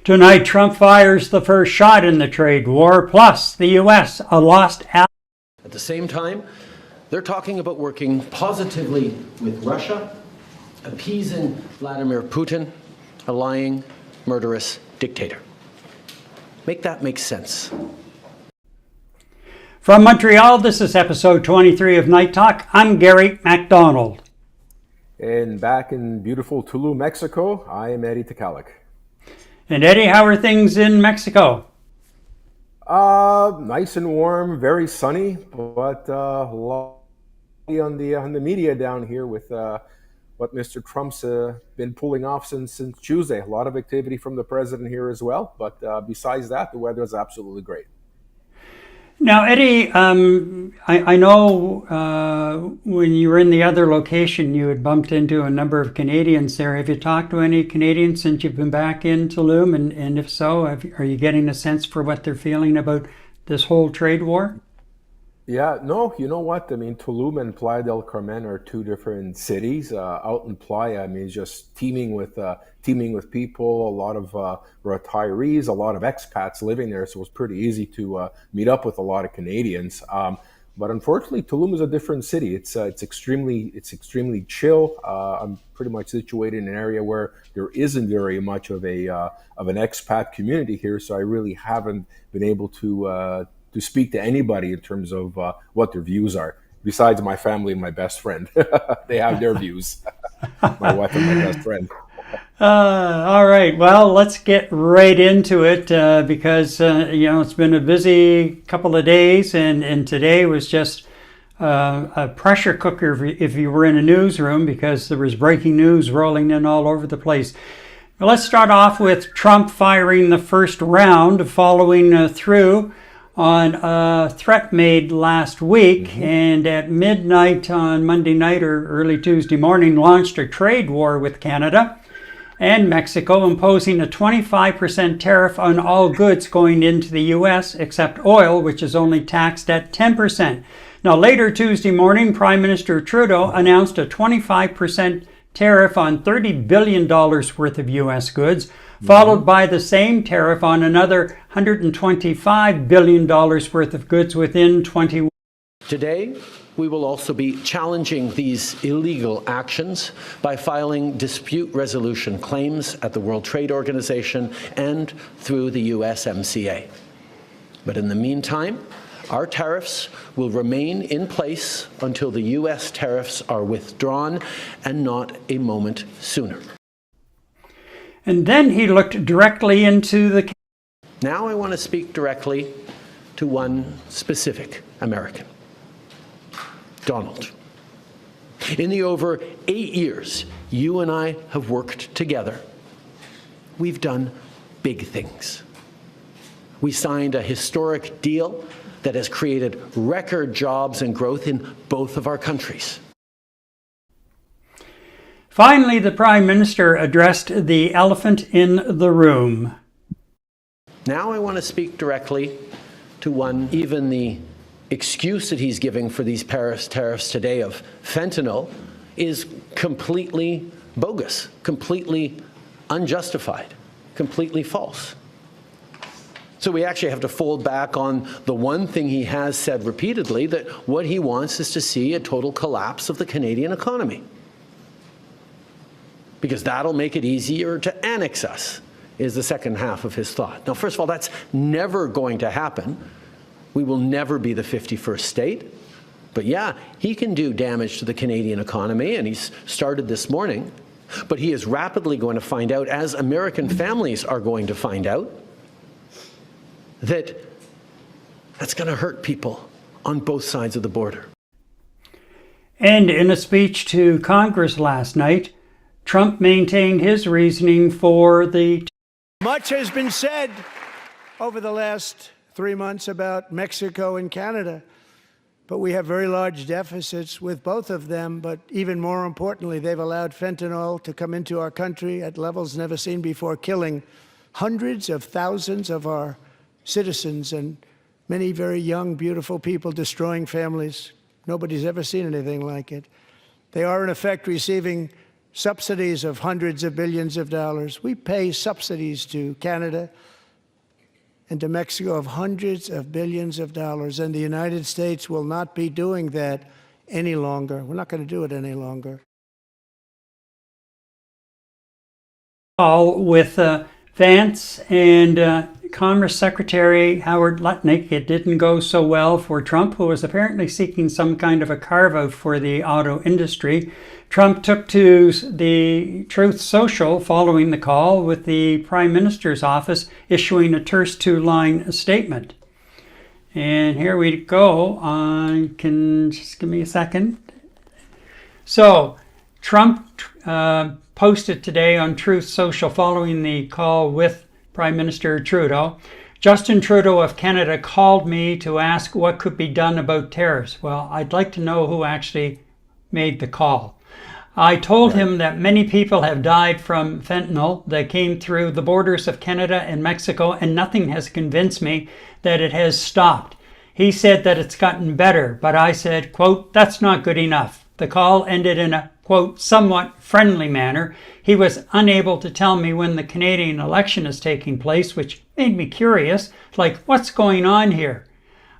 Tonight, Trump fires the first shot in the trade war, plus the U.S. a lost ally. At the same time, they're talking about working positively with Russia, appeasing Vladimir Putin, a lying, murderous dictator. Make that make sense. From Montreal, this is episode 23 of Night Talk. I'm Gary MacDonald. And back in beautiful Tulum, Mexico, I am Eddie Tekalik. And Eddie, how are things in Mexico? Nice and warm, very sunny, but a lot on the media down here with what Mr. Trump's been pulling off since Tuesday. A lot of activity from the president here as well, but besides that, the weather is absolutely great. Now, Eddie, I know when you were in the other location, you had bumped into a number of Canadians there. Have you talked to any Canadians since you've been back in Tulum? And if so, are you getting a sense for what they're feeling about this whole trade war? Yeah, no, you know what? I mean, Tulum and Playa del Carmen are two different cities. Out in Playa, I mean, it's just teeming with people, a lot of retirees, a lot of expats living there. So it was pretty easy to meet up with a lot of Canadians. But unfortunately, Tulum is a different city. It's extremely chill. I'm pretty much situated in an area where there isn't very much of an expat community here. So I really haven't been able to speak to anybody in terms of what their views are, besides my family and my best friend. They have their views, my wife and my best friend. All right, well, let's get right into it because, it's been a busy couple of days, and today was just a pressure cooker if you were in a newsroom, because there was breaking news rolling in all over the place. Well, let's start off with Trump firing the first round, following through on a threat made last week, and at midnight on Monday night or early Tuesday morning launched a trade war with Canada and Mexico, imposing a 25% tariff on all goods going into the U.S. except oil, which is only taxed at 10%. Now, later Tuesday morning, Prime Minister Trudeau announced a 25% tariff on $30 billion worth of U.S. goods, followed by the same tariff on another $125 billion worth of goods within 21. Today, we will also be challenging these illegal actions by filing dispute resolution claims at the World Trade Organization and through the USMCA. But in the meantime, our tariffs will remain in place until the U.S. tariffs are withdrawn, and not a moment sooner. And then he looked directly into the... Now I want to speak directly to one specific American, Donald. In the over 8 years you and I have worked together, we've done big things. We signed a historic deal that has created record jobs and growth in both of our countries. Finally, the Prime Minister addressed the elephant in the room. Now I want to speak directly to one, even the excuse that he's giving for these Paris tariffs today of fentanyl is completely bogus, completely unjustified, completely false. So we actually have to fold back on the one thing he has said repeatedly, that what he wants is to see a total collapse of the Canadian economy, because that'll make it easier to annex us, is the second half of his thought. Now, first of all, that's never going to happen. We will never be the 51st state. But yeah, he can do damage to the Canadian economy, and he's started this morning. But he is rapidly going to find out, as American families are going to find out, that that's going to hurt people on both sides of the border. And in a speech to Congress last night, Trump maintained his reasoning for the... Much has been said over the last 3 months about Mexico and Canada, but we have very large deficits with both of them. But even more importantly, they've allowed fentanyl to come into our country at levels never seen before, killing hundreds of thousands of our citizens and many very young, beautiful people, destroying families. Nobody's ever seen anything like it. They are, in effect, receiving subsidies of hundreds of billions of dollars. We pay subsidies to Canada and to Mexico of hundreds of billions of dollars, and the United States will not be doing that any longer. We're not going to do it any longer. Call with Vance and Commerce Secretary Howard Lutnick. It didn't go so well for Trump, who was apparently seeking some kind of a carve-out for the auto industry. Trump took to the Truth Social following the call, with the Prime Minister's office issuing a terse two-line statement. And here we go. Can just give me a second. So, Trump posted today on Truth Social following the call with Prime Minister Trudeau. Justin Trudeau of Canada called me to ask what could be done about tariffs. Well, I'd like to know who actually made the call. I told him that many people have died from fentanyl that came through the borders of Canada and Mexico, and nothing has convinced me that it has stopped. He said that it's gotten better, but I said, quote, that's not good enough. The call ended in a, quote, somewhat friendly manner. He was unable to tell me when the Canadian election is taking place, which made me curious, like, what's going on here?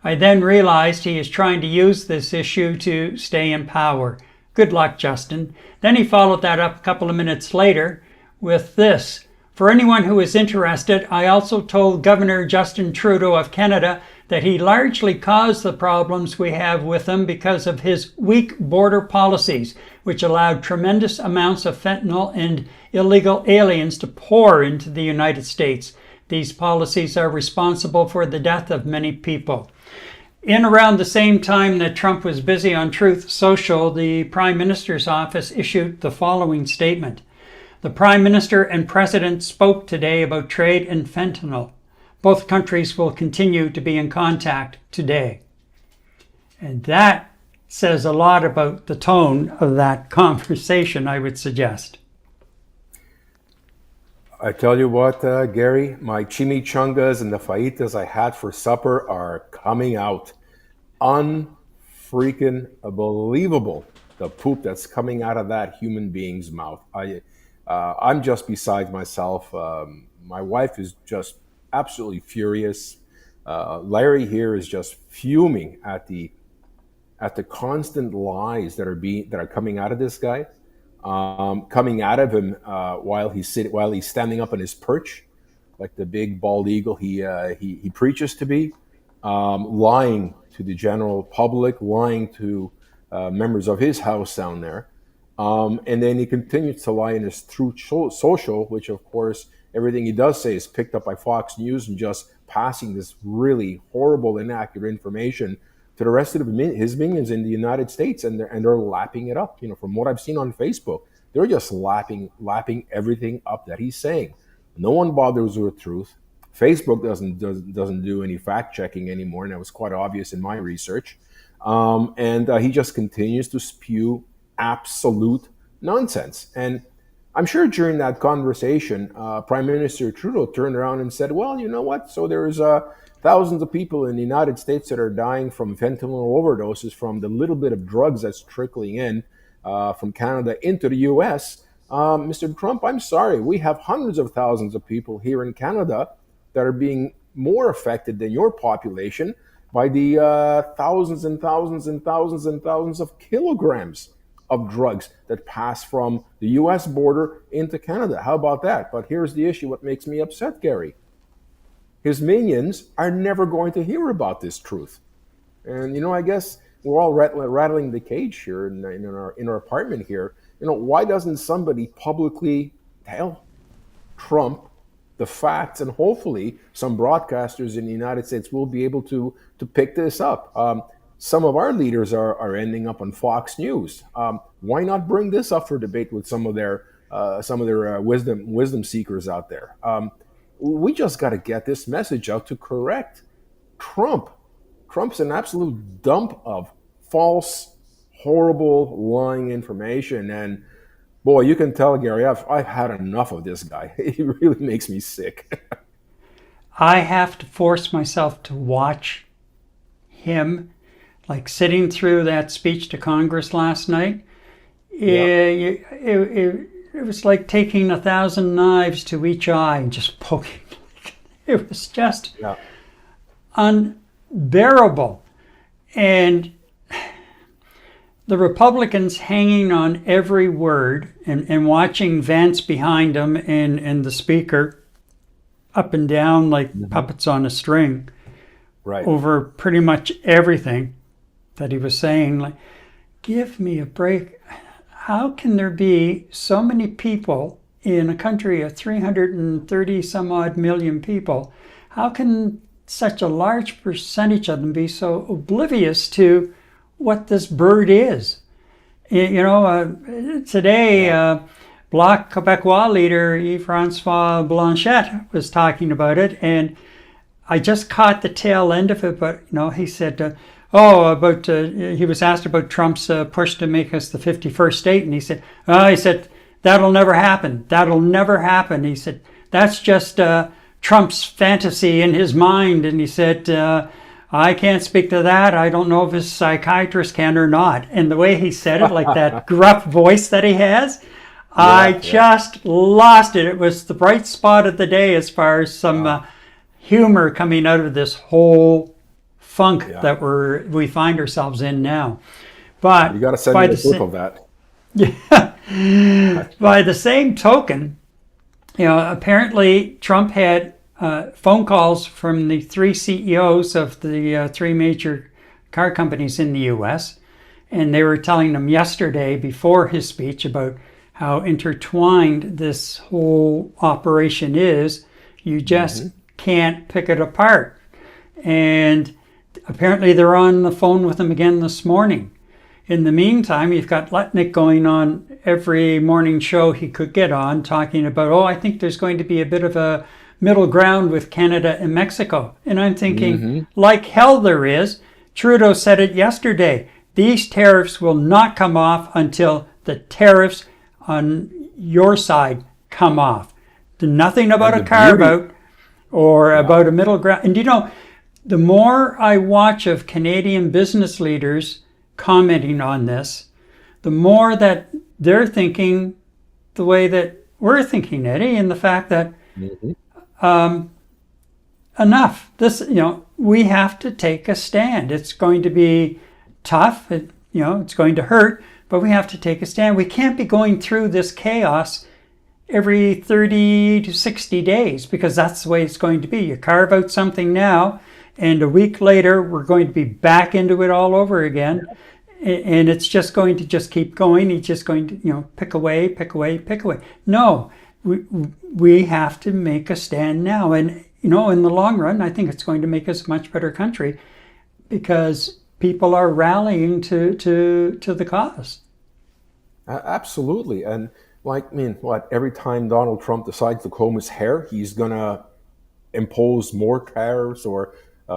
I then realized he is trying to use this issue to stay in power. Good luck, Justin. Then he followed that up a couple of minutes later with this. For anyone who is interested, I also told Governor Justin Trudeau of Canada that he largely caused the problems we have with him because of his weak border policies, which allowed tremendous amounts of fentanyl and illegal aliens to pour into the United States. These policies are responsible for the death of many people. In around the same time that Trump was busy on Truth Social, the Prime Minister's office issued the following statement. The Prime Minister and President spoke today about trade in fentanyl. Both countries will continue to be in contact today. And that says a lot about the tone of that conversation, I would suggest. I tell you what, Gary, my chimichangas and the fajitas I had for supper are coming out. Unfreaking believable, the poop that's coming out of that human being's mouth. I'm just beside myself. My wife is just absolutely furious. Larry here is just fuming at the constant lies that are coming out of this guy, coming out of him while he's standing up on his perch, like the big bald eagle he preaches to be, lying to the general public, lying to members of his house down there. And then he continues to lie in his Truth Social, which of course everything he does say is picked up by Fox News and just passing this really horrible, inaccurate information to the rest of his minions in the United States, and they're lapping it up. You know, from what I've seen on Facebook, they're just lapping everything up that he's saying. No one bothers with truth. Facebook doesn't do any fact checking anymore, and that was quite obvious in my research. And he just continues to spew absolute nonsense. And I'm sure during that conversation, Prime Minister Trudeau turned around and said, well, you know what? So there's thousands of people in the United States that are dying from fentanyl overdoses from the little bit of drugs that's trickling in from Canada into the U.S. Mr. Trump, I'm sorry. We have hundreds of thousands of people here in Canada that are being more affected than your population by the thousands and thousands and thousands and thousands of kilograms of drugs that pass from the U.S. border into Canada. How about that? But here's the issue. What makes me upset, Gary? His minions are never going to hear about this truth. And, you know, I guess we're all rattling the cage here in our apartment here. You know, why doesn't somebody publicly tell Trump the facts? And hopefully some broadcasters in the United States will be able to pick this up. Some of our leaders are ending up on Fox News. Why not bring this up for debate with some of their wisdom seekers out there? We just got to get this message out to correct Trump. Trump's an absolute dump of false, horrible, lying information. And boy, you can tell, Gary, I've had enough of this guy. He really makes me sick. I have to force myself to watch him. Like sitting through that speech to Congress last night, it was like taking 1,000 knives to each eye and just poking. It was just unbearable. And the Republicans hanging on every word and watching Vance behind them and the speaker up and down like puppets on a string over pretty much everything that he was saying. Like, give me a break. How can there be so many people in a country of 330 some odd million people? How can such a large percentage of them be so oblivious to what this bird is? Today, Bloc Québécois leader Yves-François Blanchet was talking about it, and I just caught the tail end of it, but he said, he was asked about Trump's push to make us the 51st state, and he said, that'll never happen. That'll never happen. He said, that's just Trump's fantasy in his mind. And he said, I can't speak to that. I don't know if his psychiatrist can or not. And the way he said it, like that gruff voice that he has, I just lost it. It was the bright spot of the day as far as some humor coming out of this whole funk that we find ourselves in now. But you got to send me a clip of that. Yeah. By the same token, apparently Trump had phone calls from the three CEOs of the three major car companies in the U.S., and they were telling him yesterday before his speech about how intertwined this whole operation is. You just can't pick it apart. And apparently they're on the phone with him again this morning. In the meantime, you've got Letnick going on every morning show he could get on, talking about, I think there's going to be a bit of a middle ground with Canada and Mexico. And I'm thinking, like hell there is. Trudeau said it yesterday. These tariffs will not come off until the tariffs on your side come off. Nothing about a carve-out or about a middle ground. And the more I watch of Canadian business leaders commenting on this, the more that they're thinking the way that we're thinking, Eddie, and the fact that enough. This, we have to take a stand. It's going to be tough. It's going to hurt, but we have to take a stand. We can't be going through this chaos every 30 to 60 days because that's the way it's going to be. You carve out something now, and a week later, we're going to be back into it all over again. And it's just going to just keep going. He's just going to, pick away, pick away, pick away. No, we have to make a stand now. And, in the long run, I think it's going to make us a much better country because people are rallying to the cause. Absolutely. And every time Donald Trump decides to comb his hair, he's going to impose more tariffs or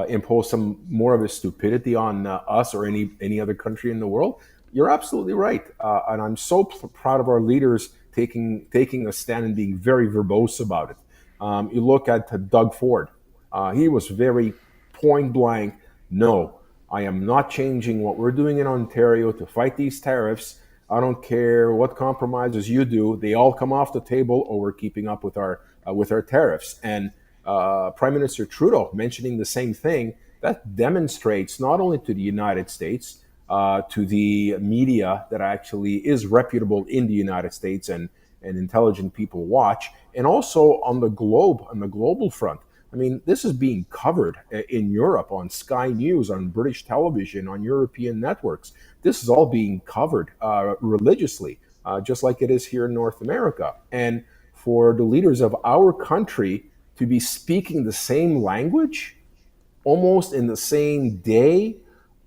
impose some more of his stupidity on us or any other country in the world. You're absolutely right. And I'm so proud of our leaders taking a stand and being very verbose about it. You look at Doug Ford. He was very point blank. No, I am not changing what we're doing in Ontario to fight these tariffs. I don't care what compromises you do. They all come off the table or we're keeping up with our tariffs. And Prime Minister Trudeau mentioning the same thing, that demonstrates not only to the United States, to the media that actually is reputable in the United States and intelligent people watch, and also on the global front. I mean, this is being covered in Europe on Sky News, on British television, on European networks. This is all being covered religiously, just like it is here in North America. And for the leaders of our country to be speaking the same language, almost in the same day,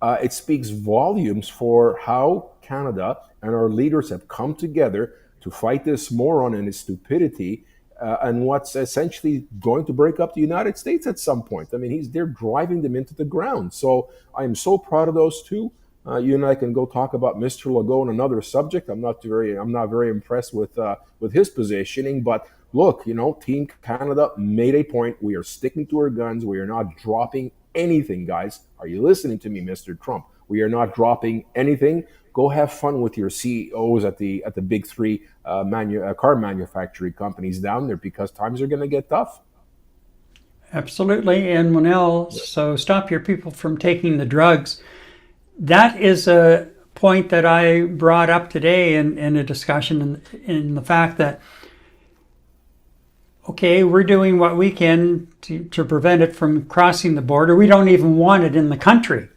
it speaks volumes for how Canada and our leaders have come together to fight this moron and his stupidity, and what's essentially going to break up the United States at some point. I mean, they're driving them into the ground. So I am so proud of those two. You and I can go talk about Mr. Legault on another subject. I'm not very impressed with his positioning, but look, Team Canada made a point. We are sticking to our guns. We are not dropping anything, guys. Are you listening to me, Mr. Trump? We are not dropping anything. Go have fun with your CEOs at the big three car manufacturing companies down there, because times are going to get tough. Absolutely. And Monel, so stop your people from taking the drugs. That is a point that I brought up today in a discussion, in the fact that, okay, we're doing what we can to prevent it from crossing the border. We don't even want it in the country.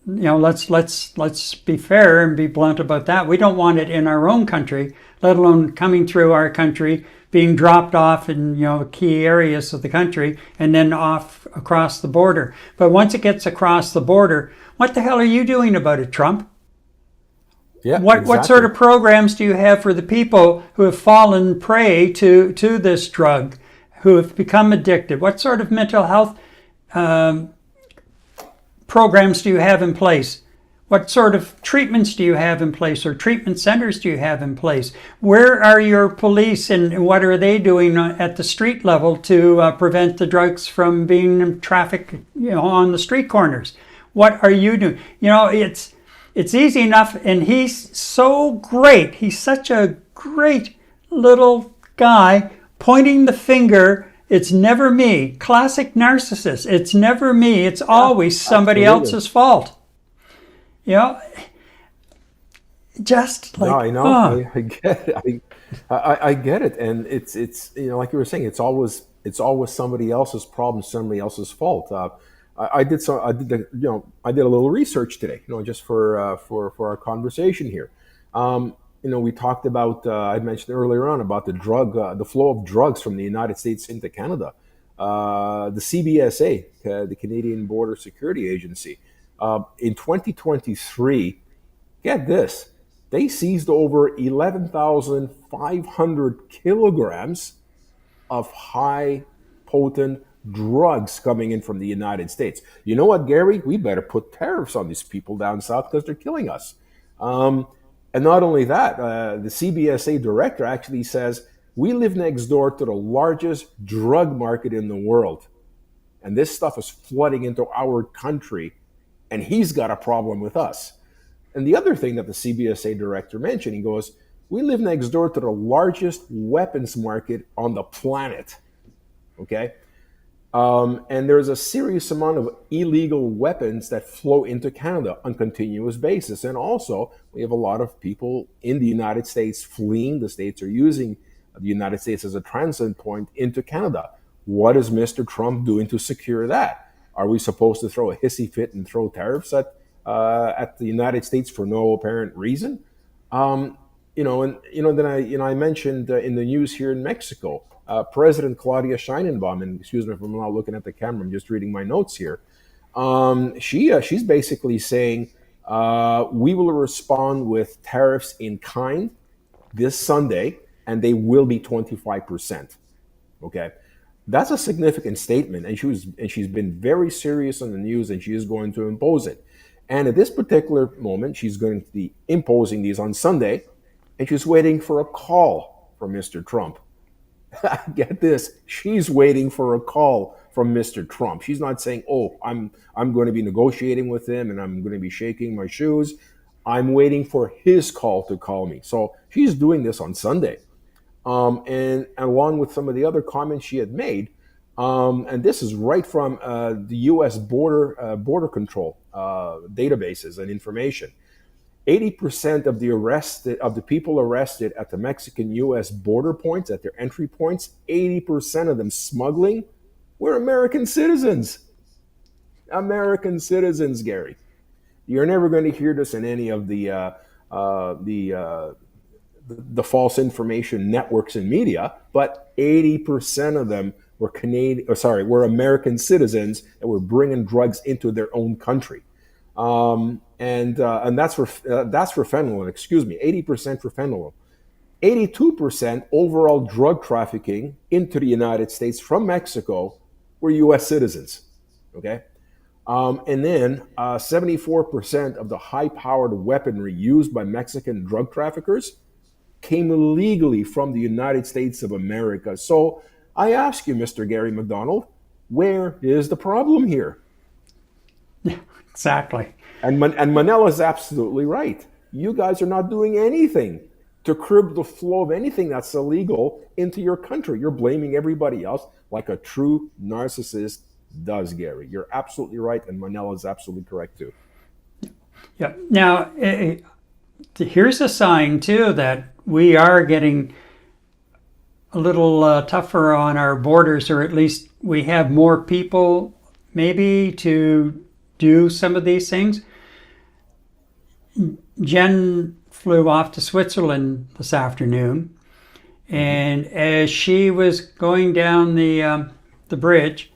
Let's be fair and be blunt about that. We don't want it in our own country, let alone coming through our country, being dropped off in key areas of the country, and then off across the border. But once it gets across the border, what the hell are you doing about it, Trump? Yeah, What sort of programs do you have for the people who have fallen prey to this drug, who have become addicted? What sort of mental health programs do you have in place? What sort of treatments do you have in place, or treatment centers do you have in place? Where are your police, and what are they doing at the street level to prevent the drugs from being trafficked, on the street corners? What are you doing? It's easy enough, and he's so great. He's such a great little guy, pointing the finger. It's never me. Classic narcissist. It's never me. It's always somebody else's fault. Just like, no, I know. I get it. I get it, and it's like you were saying, it's always somebody else's problem, somebody else's fault. I did a little research today, just for our conversation here. We talked about, I mentioned earlier on about the flow of drugs from the United States into Canada. The CBSA, the Canadian Border Security Agency, in 2023, get this, they seized over 11,500 kilograms of high potent drugs coming in from the United States. You know what, Gary? We better put tariffs on these people down south, because they're killing us. And not only that, the CBSA director actually says, we live next door to the largest drug market in the world. And this stuff is flooding into our country, and he's got a problem with us. And the other thing that the CBSA director mentioned, he goes, we live next door to the largest weapons market on the planet. Okay? And there's a serious amount of illegal weapons that flow into Canada on a continuous basis. And also, we have a lot of people in the United States fleeing. The states are using the United States as a transit point into Canada. What is Mr. Trump doing to secure that? Are we supposed to throw a hissy fit and throw tariffs at the United States for no apparent reason? Then I mentioned in the news here in Mexico, President Claudia Sheinbaum, and excuse me if I'm not looking at the camera, I'm just reading my notes here. She's basically saying we will respond with tariffs in kind this Sunday, and they will be 25%. Okay, that's a significant statement, and she's been very serious on the news, and she is going to impose it. And at this particular moment, she's going to be imposing these on Sunday, and she's waiting for a call from Mr. Trump. Get this, she's waiting for a call from Mr. Trump. She's not saying, "Oh, I'm going to be negotiating with him, and I'm going to be shaking my shoes." I'm waiting for his call to call me. So she's doing this on Sunday. And along with some of the other comments she had made, and this is right from the U.S. border control databases and information. 80% of the people arrested at the Mexican-U.S. border points, at their entry points, 80% of them smuggling, were American citizens. American citizens, Gary. You're never going to hear this in any of the false information networks and media, but 80% of them were were American citizens that were bringing drugs into their own country, and that's for fentanyl. Excuse me, 80% for fentanyl, 82% overall drug trafficking into the United States from Mexico were U.S. citizens. Okay. And then 74% of the high-powered weaponry used by Mexican drug traffickers came illegally from the United States of America. So I ask you, Mr. Gary McDonald, where is the problem here? Exactly. And Manila's absolutely right. You guys are not doing anything to curb the flow of anything that's illegal into your country. You're blaming everybody else like a true narcissist does, Gary. You're absolutely right, and Manila's absolutely correct too. Yeah. Now, here's a sign too that we are getting a little tougher on our borders, or at least we have more people maybe to do some of these things. Jen flew off to Switzerland this afternoon, and as she was going down the bridge,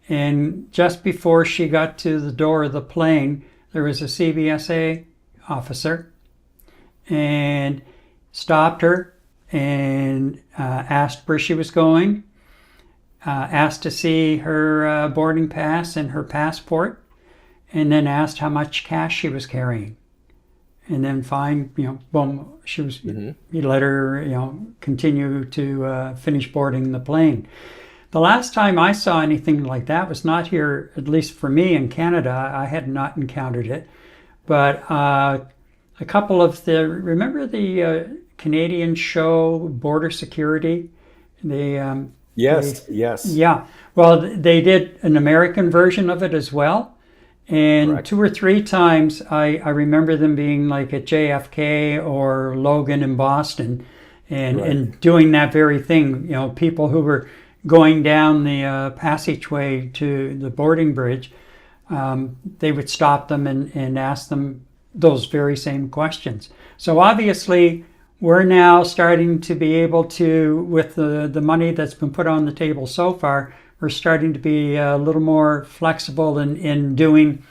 and just before she got to the door of the plane, there was a CBSA officer and stopped her and asked where she was going, asked to see her boarding pass and her passport, and then asked how much cash she was carrying. And then fine, boom, she was, he let her, continue to finish boarding the plane. The last time I saw anything like that was not here, at least for me in Canada. I had not encountered it. But a couple of remember the Canadian show Border Security? Yes. Yeah. Well, they did an American version of it as well. And Correct. 2 or 3 times I remember them being like at JFK or Logan in Boston and doing that very thing. People who were going down the passageway to the boarding bridge, they would stop them and ask them those very same questions. So obviously we're now starting to be able to, with the money that's been put on the table so far, we're starting to be a little more flexible in doing,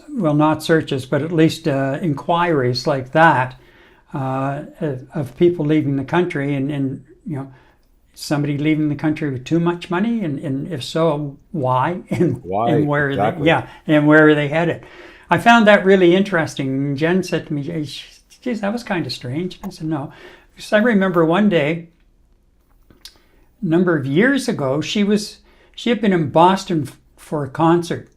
well, not searches, but at least inquiries like that of people leaving the country, and somebody leaving the country with too much money, and if so, why, and where exactly. and where are they headed? I found that really interesting. Jen said to me, "Geez, that was kind of strange." I said, "No," because I remember one day, a number of years ago, she had been in Boston for a concert,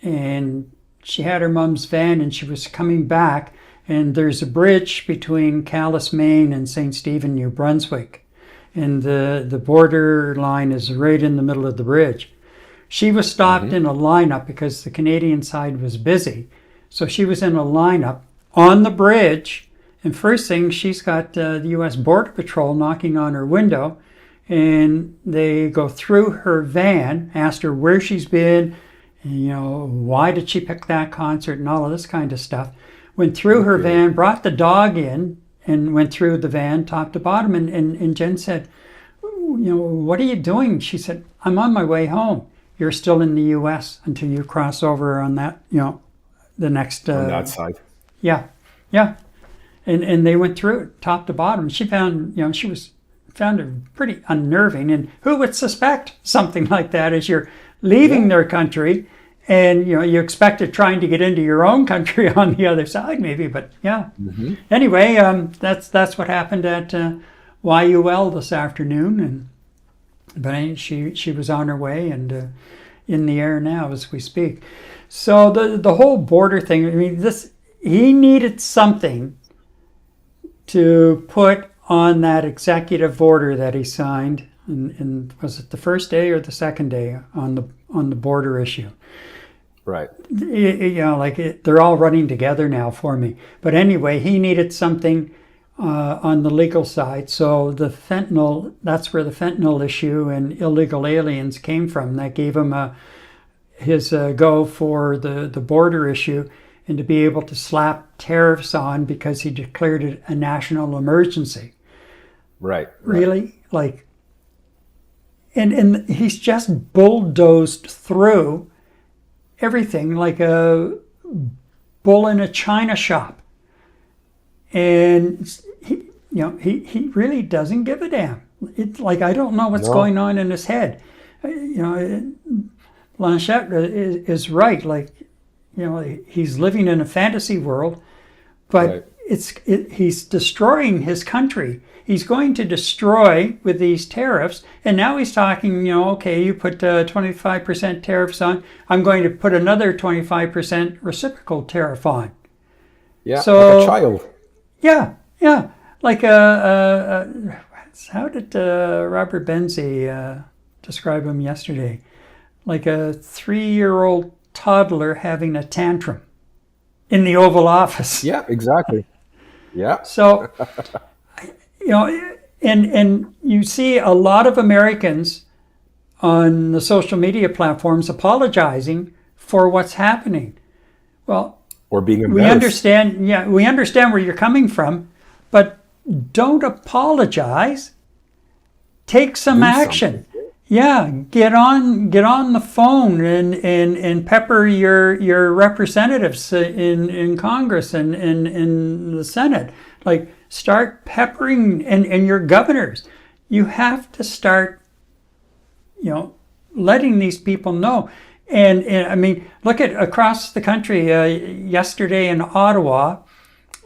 and she had her mom's van, and she was coming back, and there's a bridge between Calais, Maine, and St. Stephen, New Brunswick, and the border line is right in the middle of the bridge. She was stopped in a lineup because the Canadian side was busy, so she was in a lineup on the bridge, and first thing, she's got the U.S. Border Patrol knocking on her window, and they go through her van, asked her where she's been, why did she pick that concert, and all of this kind of stuff. Went through her van, brought the dog in, and went through the van top to bottom. And Jen said, "What are you doing?" She said, "I'm on my way home. You're still in the U.S. until you cross over on that, the next." On that side. Yeah. And they went through it top to bottom. She found, found it pretty unnerving. And who would suspect something like that as you're leaving their country, and you expected trying to get into your own country on the other side, maybe, but yeah. Anyway, that's what happened at YUL this afternoon, but she was on her way and in the air now as we speak. So the whole border thing. I mean, he needed something to put on that executive order that he signed, and was it the first day or the second day on the border issue? Right. They're all running together now for me. But anyway, he needed something on the legal side. So the fentanyl, that's where the fentanyl issue and illegal aliens came from. That gave him his go for the border issue, and to be able to slap tariffs on because he declared it a national emergency. Right. Really? And he's just bulldozed through everything like a bull in a china shop. And he really doesn't give a damn. It's like, I don't know what's going on in his head. Blanchette is right. He's living in a fantasy world, but he's destroying his country. He's going to destroy with these tariffs, and now he's talking, okay, you put 25% tariffs on, I'm going to put another 25% reciprocal tariff on. Yeah, So, like a child. Yeah, like how did Robert Benzie describe him yesterday? Like a 3-year-old toddler having a tantrum in the Oval Office. Yeah, exactly. Yeah. So, and you see a lot of Americans on the social media platforms apologizing for what's happening. Well, Or being we embarrassed. we understand where you're coming from, but don't apologize. Take some Do action. something. Yeah, get on the phone and pepper your representatives in Congress and in the Senate. Like, start peppering and your governors. You have to start, letting these people know. And I mean, look at across the country. Yesterday in Ottawa,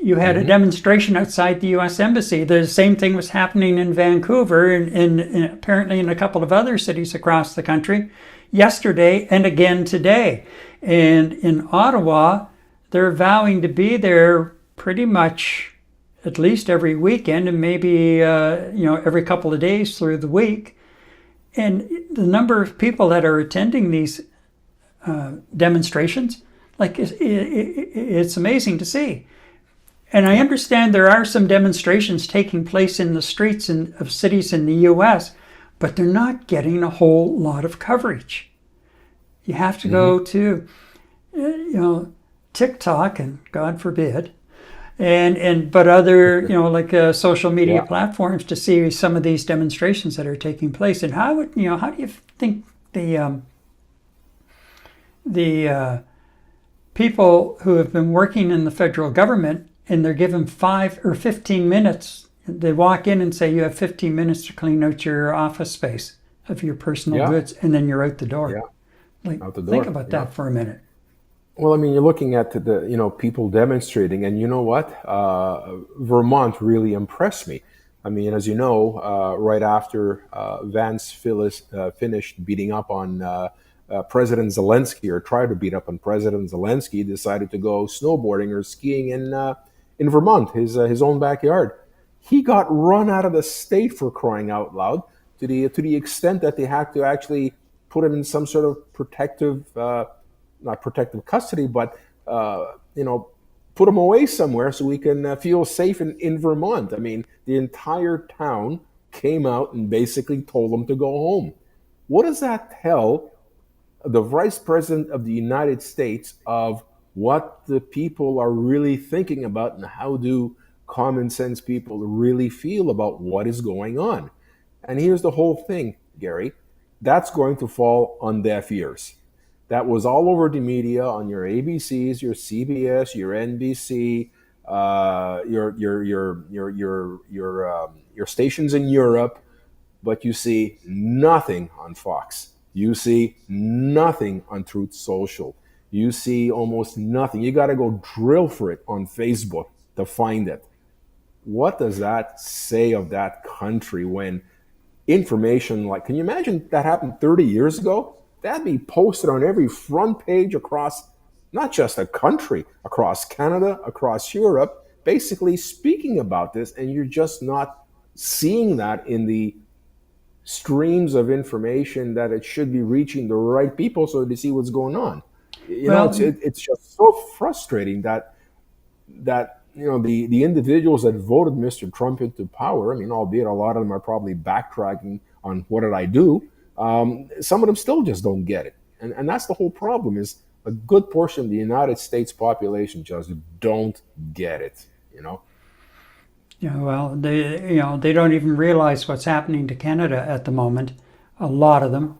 you had a demonstration outside the U.S. Embassy. The same thing was happening in Vancouver and apparently in a couple of other cities across the country yesterday and again today. And in Ottawa, they're vowing to be there pretty much at least every weekend and maybe every couple of days through the week. And the number of people that are attending these demonstrations, like it's amazing to see. And I understand there are some demonstrations taking place in the streets of cities in the U.S., but they're not getting a whole lot of coverage. You have to go to, TikTok, and God forbid, but other, social media platforms to see some of these demonstrations that are taking place. And how do you think the people who have been working in the federal government, and they're given 5 or 15 minutes. They walk in and say, you have 15 minutes to clean out your office space of your personal goods, and then you're out the door. Yeah. Like, Out the door. think about that for a minute. Well, I mean, you're looking at the people demonstrating, and you know what? Vermont really impressed me. I mean, as you know, right after Vance finished beating up on President Zelensky, or tried to beat up on President Zelensky, decided to go snowboarding or skiing in Vermont, his own backyard. He got run out of the state, for crying out loud, to the extent that they had to actually put him in some sort of protective, not protective custody, but put him away somewhere so we can feel safe in Vermont. I mean, the entire town came out and basically told him to go home. What does that tell the Vice President of the United States of what the people are really thinking about, and how do common sense people really feel about what is going on? And here's the whole thing, Gary. That's going to fall on deaf ears. That was all over the media, on your ABCs, your CBS, your NBC, your stations in Europe, but you see nothing on Fox. You see nothing on Truth Social. You see almost nothing. You got to go drill for it on Facebook to find it. What does that say of that country when information like, can you imagine that happened 30 years ago? That'd be posted on every front page across not just a country, across Canada, across Europe, basically speaking about this, and you're just not seeing that in the streams of information that it should be reaching the right people so they see what's going on. It's just so frustrating that the individuals that voted Mr. Trump into power, I mean, albeit a lot of them are probably backtracking on what did I do, some of them still just don't get it. And that's the whole problem, is a good portion of the United States population just don't get it, Yeah, well, they don't even realize what's happening to Canada at the moment. A lot of them,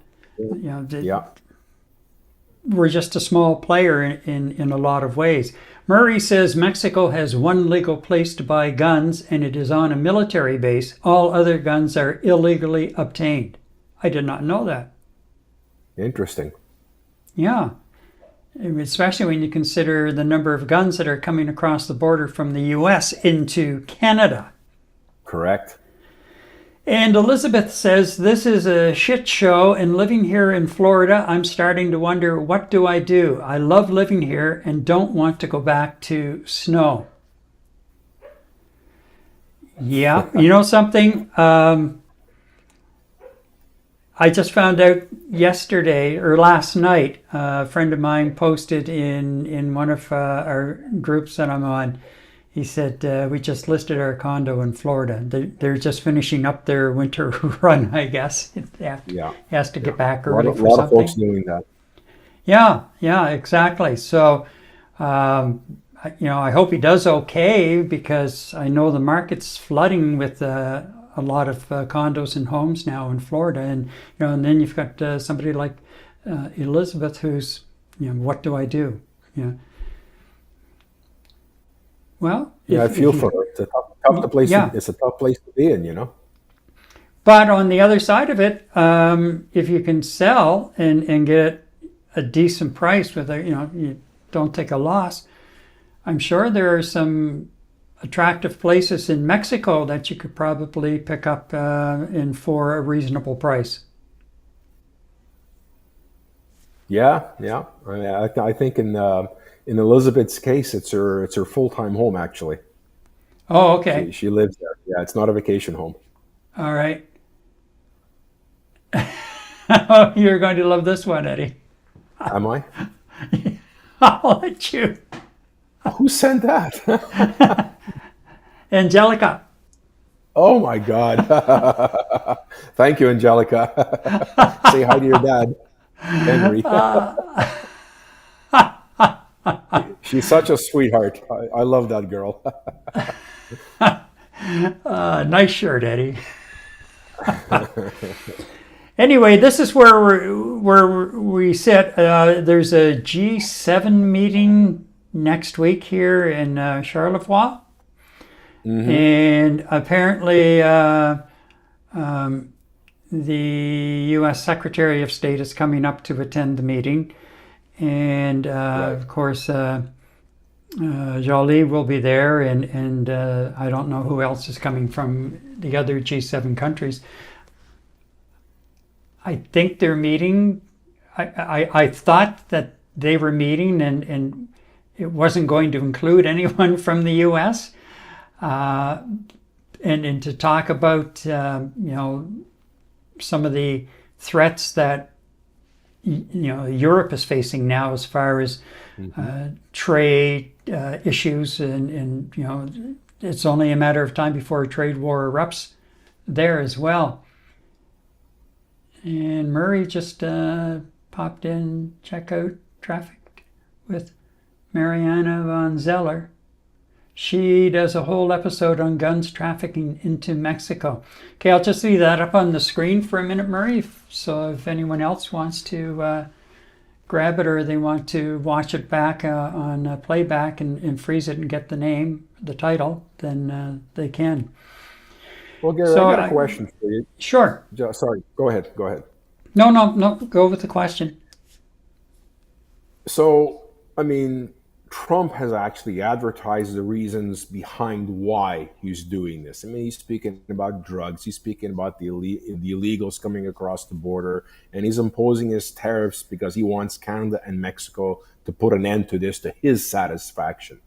we're just a small player in a lot of ways. Murray says Mexico has one legal place to buy guns, and it is on a military base. All other guns are illegally obtained. I did not know that. Interesting. Yeah. especially when you consider the number of guns that are coming across the border from the US into Canada. Correct. And Elizabeth says, this is a shit show, and living here in Florida, I'm starting to wonder, what do I do? I love living here and don't want to go back to snow. Yeah, you know something? I just found out yesterday or last night, a friend of mine posted in one of our groups that I'm on. He said, we just listed our condo in Florida. They're just finishing up their winter run, I guess. Yeah. He has to get back A lot early of, for lot of something. folks doing that. Yeah, exactly. So, I hope he does okay, because I know the market's flooding with a lot of condos and homes now in Florida, and and then you've got somebody like Elizabeth, who's what do I do? Yeah. Well, Yeah, I feel for her. It's a tough place. Yeah. It's a tough place to be in. But on the other side of it, if you can sell and get a decent price with you don't take a loss, I'm sure there are some attractive places in Mexico that you could probably pick up in for a reasonable price. Yeah. I mean, I think in Elizabeth's case, it's her full-time home actually. Oh, okay. She lives there. Yeah, it's not a vacation home. All right. Oh, you're going to love this one, Eddie. Am I? I'll let you. Who sent that? Angelica. Oh my God! Thank you, Angelica. Say hi to your dad, Henry. She's such a sweetheart. I love that girl. Nice shirt, Eddie. Anyway, this is where we sit. There's a G7 meeting next week here in Charlevoix, and apparently the U.S. Secretary of State is coming up to attend the meeting, and of course Jolie will be there, and I don't know who else is coming from the other G7 countries. I think they're meeting. I thought that they were meeting, and it wasn't going to include anyone from the U.S. And to talk about some of the threats that Europe is facing now, as far as trade issues, and it's only a matter of time before a trade war erupts there as well. And Murray just popped in, check out traffic with Mariana von Zeller. She does a whole episode on guns trafficking into Mexico. Okay, I'll just leave that up on the screen for a minute, Murray. So if anyone else wants to grab it, or they want to watch it back on playback and freeze it and get the title, then they can. Well, Gary, So I got a question for you. Sure. Sorry, go ahead. No, go with the question. So, I mean, Trump has actually advertised the reasons behind why he's doing this. I mean, he's speaking about drugs, he's speaking about the illegals coming across the border, and he's imposing his tariffs because he wants Canada and Mexico to put an end to this to his satisfaction.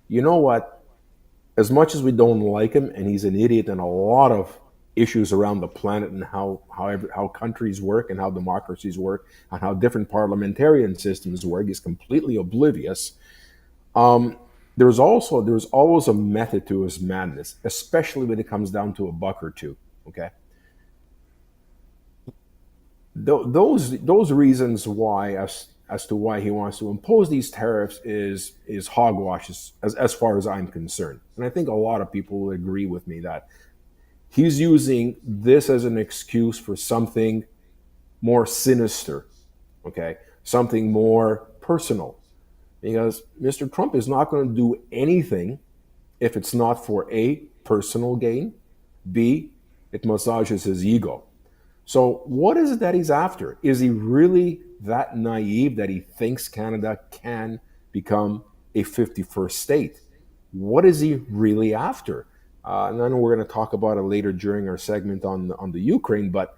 You know what? As much as we don't like him, and he's an idiot in a lot of issues around the planet, and how countries work and how democracies work and how different parliamentarian systems work, he's completely oblivious. There's always a method to his madness, especially when it comes down to a buck or two. Okay, those reasons why as to why he wants to impose these tariffs is hogwash as far as I'm concerned, and I think a lot of people will agree with me that he's using this as an excuse for something more sinister. Okay, something more personal. Because Mr. Trump is not going to do anything if it's not for A, personal gain, B, it massages his ego. So what is it that he's after? Is he really that naive that he thinks Canada can become a 51st state? What is he really after? And I know we're going to talk about it later during our segment on the Ukraine, but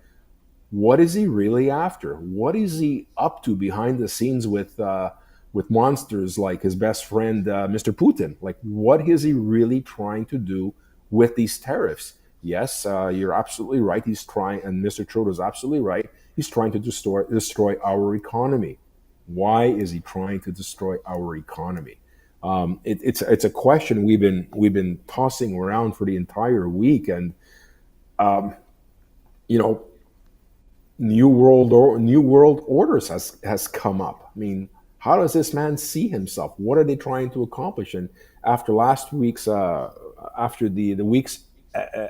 what is he really after? What is he up to behind the scenes with monsters like his best friend, Mr. Putin? Like, what is he really trying to do with these tariffs? Yes, you're absolutely right. He's trying, and Mr. Trudeau is absolutely right. He's trying to destroy our economy. Why is he trying to destroy our economy? It's a question we've been tossing around for the entire week, and you know, new world orders has come up. I mean, how does this man see himself? What are they trying to accomplish? And after last week's after the week's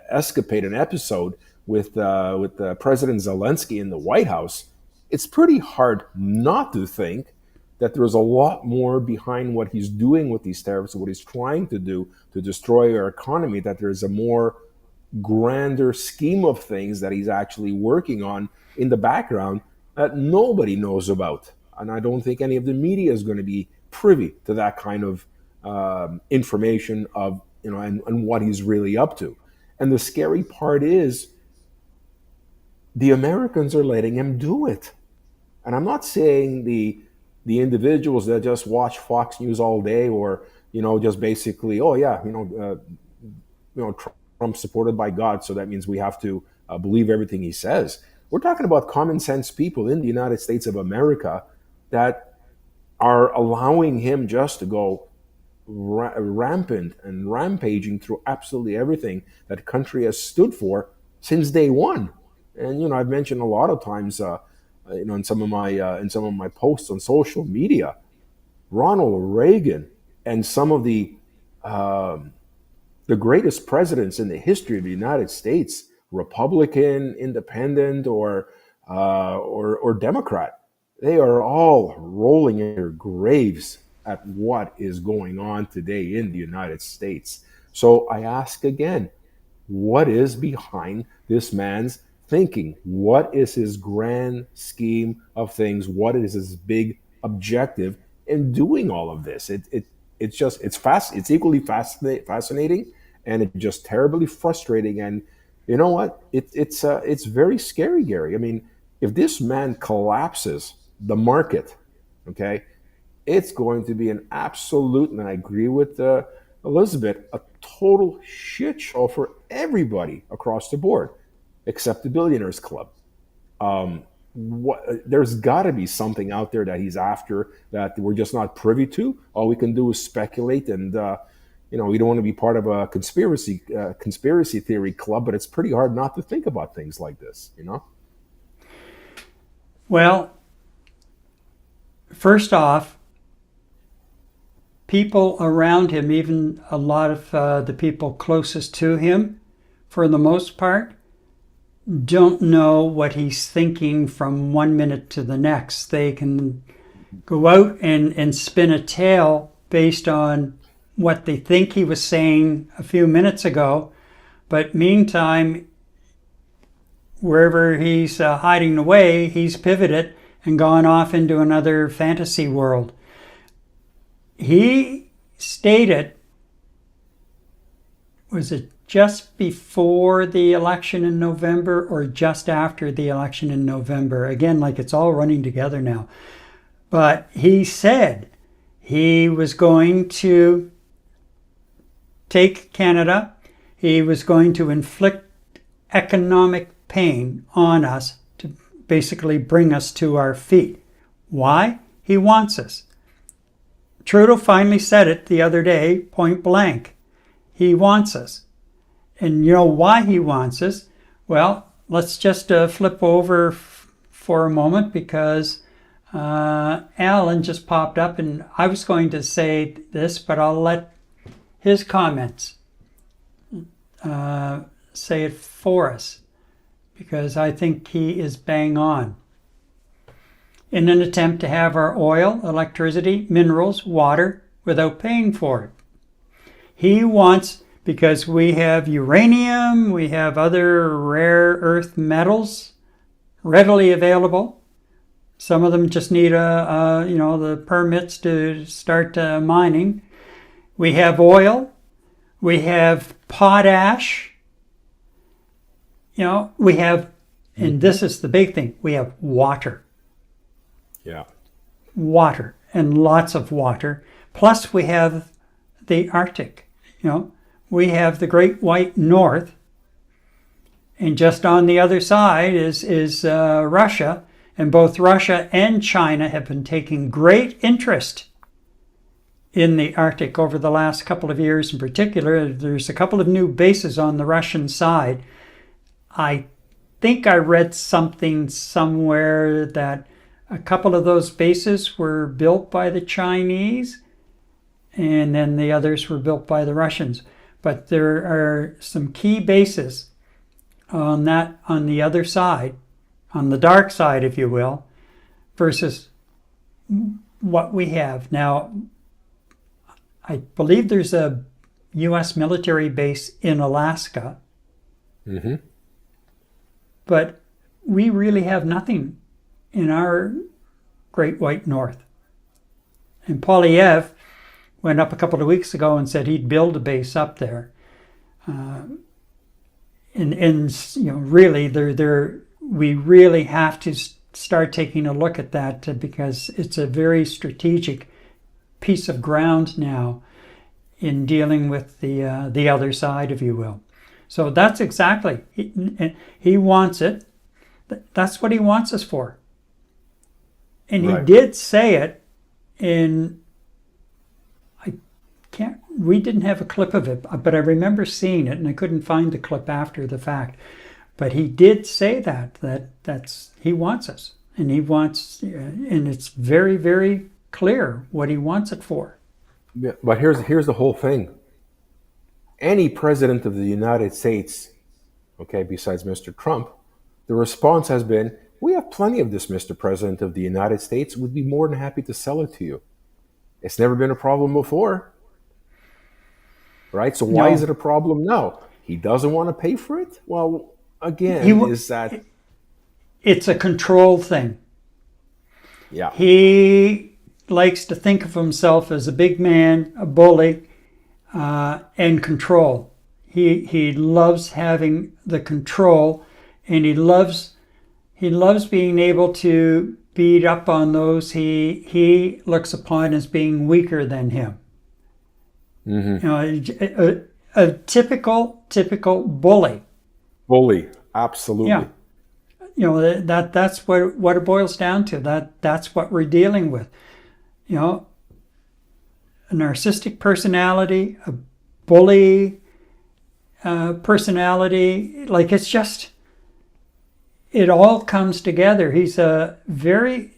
escapade and episode with President Zelensky in the White House, it's pretty hard not to think that there's a lot more behind what he's doing with these tariffs, what he's trying to do to destroy our economy, that there's a more grander scheme of things that he's actually working on in the background that nobody knows about. And I don't think any of the media is going to be privy to that kind of information of, and what he's really up to. And the scary part is the Americans are letting him do it. And I'm not saying the individuals that just watch Fox News all day, or just basically, oh yeah, Trump's supported by God, so that means we have to believe everything he says. We're talking about common sense people in the United States of America that are allowing him just to go rampant and rampaging through absolutely everything that the country has stood for since day one. And I've mentioned a lot of times, in some of my posts on social media, Ronald Reagan and some of the greatest presidents in the history of the United States, Republican, Independent, or Democrat, they are all rolling in their graves at what is going on today in the United States. So I ask again, what is behind this man's thinking? What is his grand scheme of things? What is his big objective in doing all of this? It's equally fascinating, and it's just terribly frustrating. And you know what? It's very scary, Gary. I mean, if this man collapses the market, okay, it's going to be an absolute, and I agree with Elizabeth, a total shit show for everybody across the board, except the Billionaires Club. There's got to be something out there that he's after that we're just not privy to. All we can do is speculate, and we don't want to be part of a conspiracy theory club, but it's pretty hard not to think about things like this, Well, first off, people around him, even a lot of the people closest to him, for the most part, don't know what he's thinking from 1 minute to the next. They can go out and spin a tale based on what they think he was saying a few minutes ago, but meantime, wherever he's hiding away, he's pivoted and gone off into another fantasy world. He stated, was it just before the election in November or just after the election in November? Again, like it's all running together now. But he said he was going to take Canada, he was going to inflict economic pain on us to basically bring us to our feet. Why? He wants us. Trudeau finally said it the other day, point blank. He wants us. And you know why he wants us? Well, let's just flip over for a moment, because Alan just popped up, and I was going to say this, but I'll let his comments say it for us, because I think he is bang on. In an attempt to have our oil, electricity, minerals, water without paying for it. He wants, because we have uranium, we have other rare earth metals readily available, Some of them just need the permits to start mining. We have oil. We have potash. We have, and this is the big thing, we have water. Yeah. Water, and lots of water. Plus we have the Arctic. We have the Great White North. And just on the other side is Russia. And both Russia and China have been taking great interest in the Arctic over the last couple of years in particular. There's a couple of new bases on the Russian side. I think I read something somewhere that a couple of those bases were built by the Chinese, and then the others were built by the Russians. But there are some key bases on the other side, on the dark side, if you will, versus what we have. Now, I believe there's a U.S. military base in Alaska. Mm-hmm. But we really have nothing in our Great White North. And Polyev went up a couple of weeks ago and said he'd build a base up there. Really, we really have to start taking a look at that because it's a very strategic piece of ground now in dealing with the other side, if you will. So that's exactly, he wants it. That's what he wants us for. And he did say it we didn't have a clip of it, but I remember seeing it and I couldn't find the clip after the fact. But he did say that's he wants us. And and it's very, very clear what he wants it for. Yeah, but here's the whole thing. Any president of the United States, okay, besides Mr. Trump, the response has been, we have plenty of this, Mr. President of the United States. We'd be more than happy to sell it to you. It's never been a problem before. Right? So why is it a problem now? He doesn't want to pay for it? Well, again, it's a control thing. Yeah. He likes to think of himself as a big man, a bully, and control. He loves having the control, and he loves being able to beat up on those he looks upon as being weaker than him. Mm-hmm. A typical bully. Bully, absolutely. Yeah. That's what it boils down to. That's what we're dealing with. A narcissistic personality, a bully personality. Like, it's just, it all comes together. He's a very,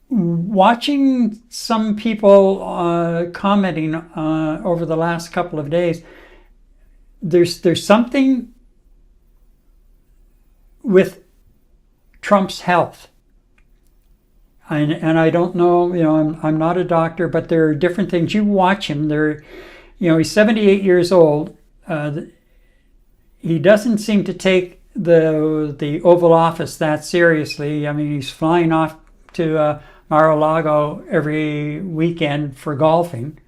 watching some people commenting over the last couple of days, there's something with Trump's health. And I don't know, I'm not a doctor, but there are different things. You watch him, he's 78 years old. He doesn't seem to take the Oval Office that seriously. I mean, he's flying off to Mar-a-Lago every weekend for golfing.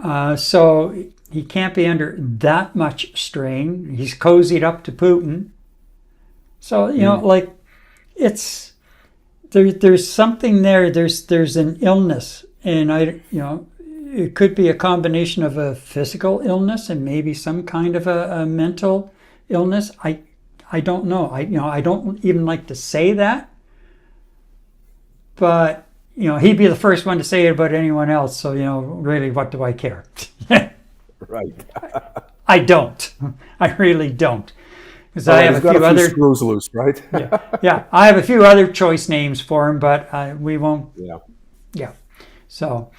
So he can't be under that much strain. He's cozied up to Putin. So, it's, there's something there. There's an illness, and it could be a combination of a physical illness and maybe some kind of a mental illness. I don't know. I don't even like to say that. But, he'd be the first one to say it about anyone else. So, really, what do I care? Right. I don't. I really don't. Because I have a few other screws loose, right? yeah. I have a few other choice names for him, but we won't. Yeah. So,